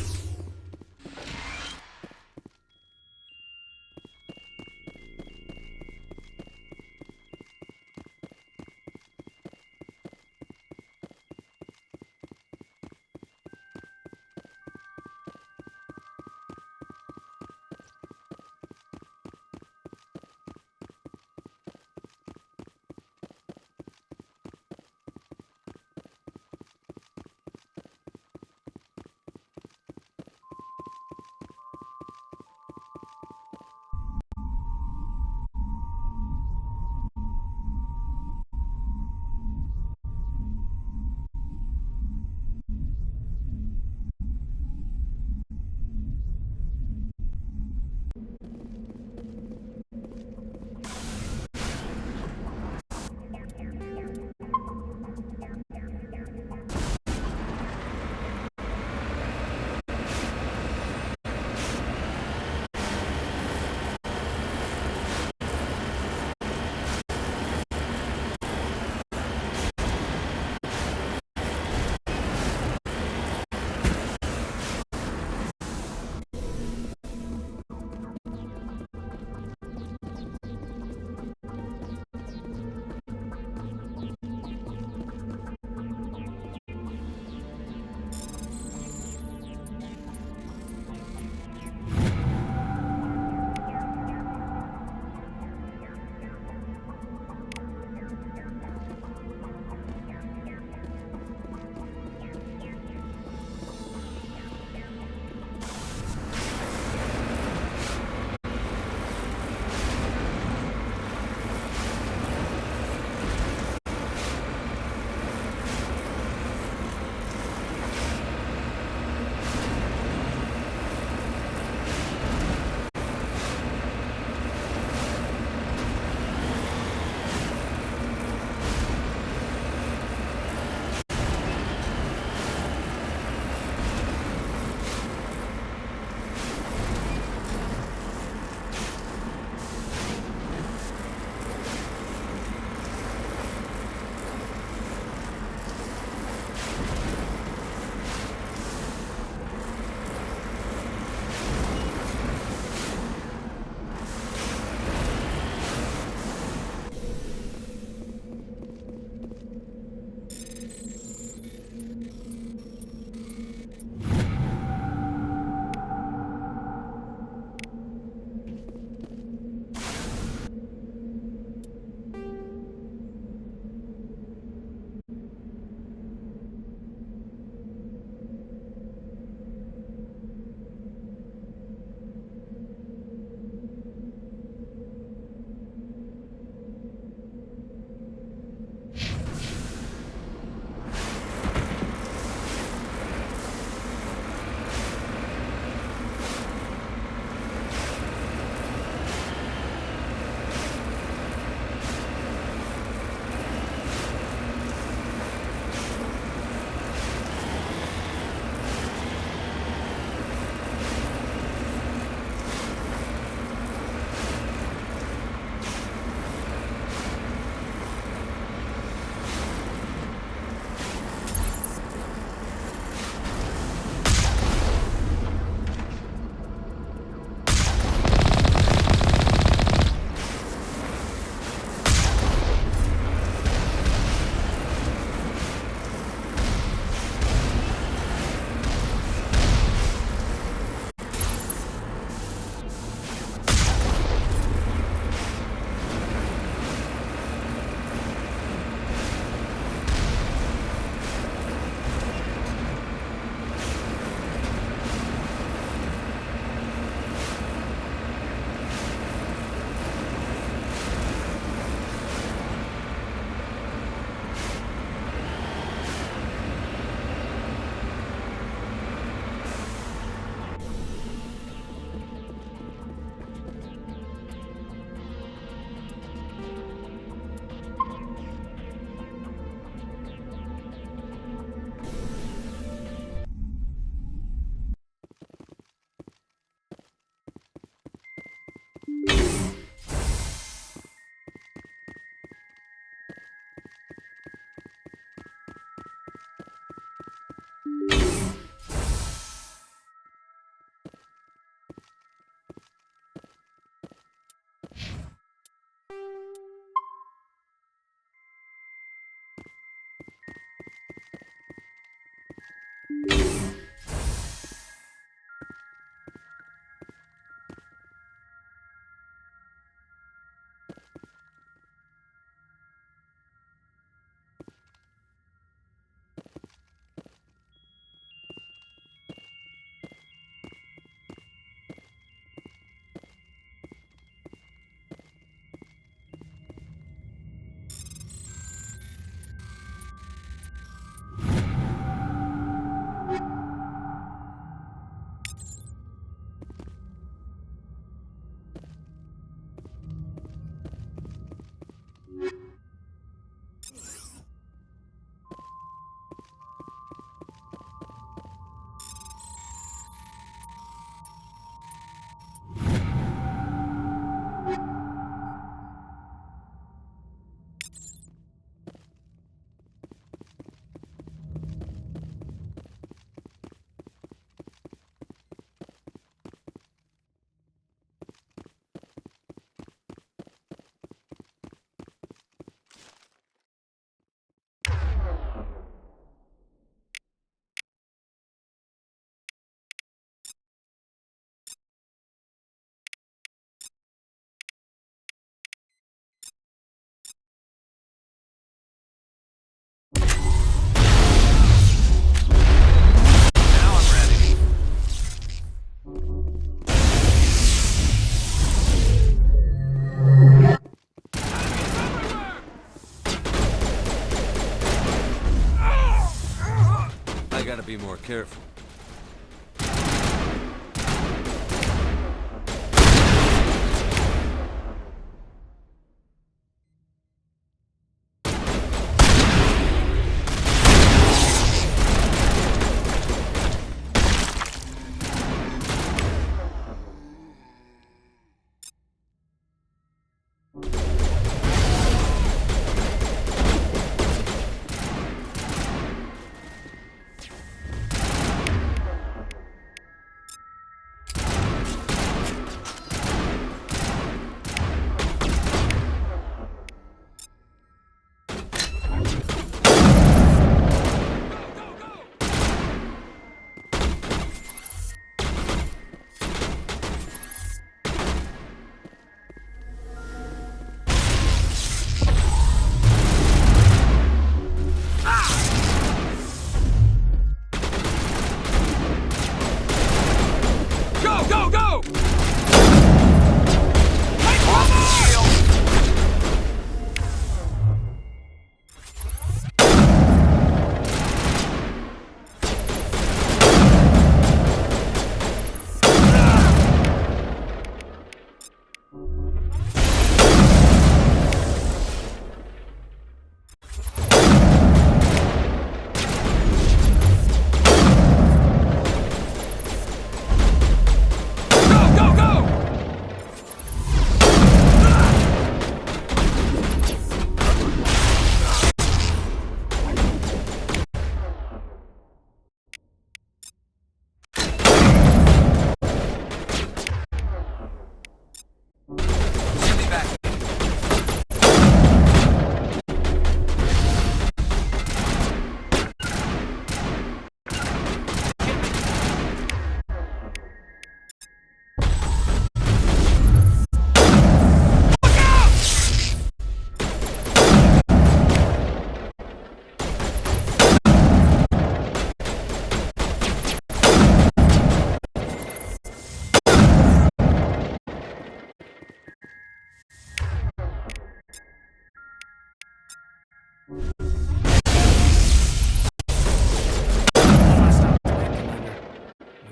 more careful.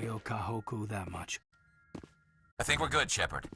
We owe Kahoku that much. I think we're good, Shepard.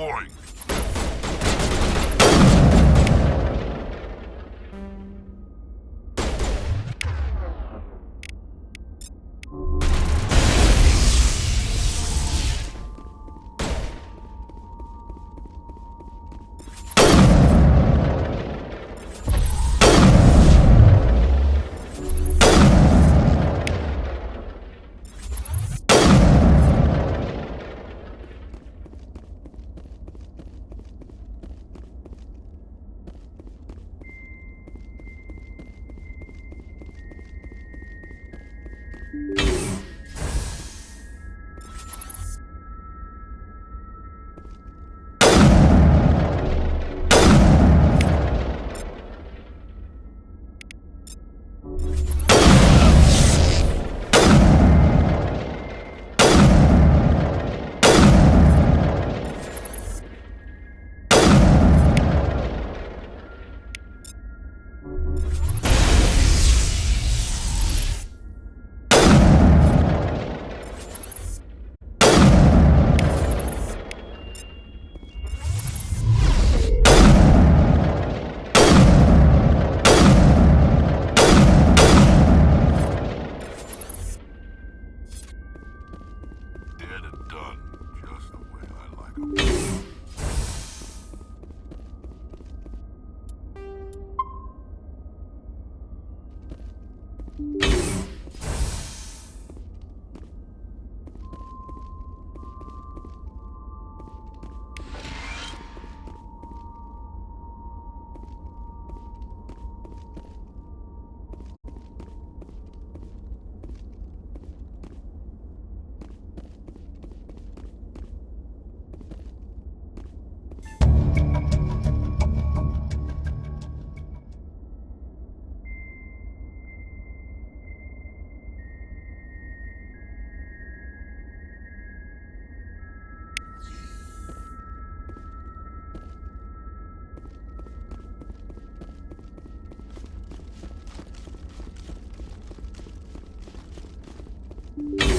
deploying. Dead and done, just the way I like 'em. You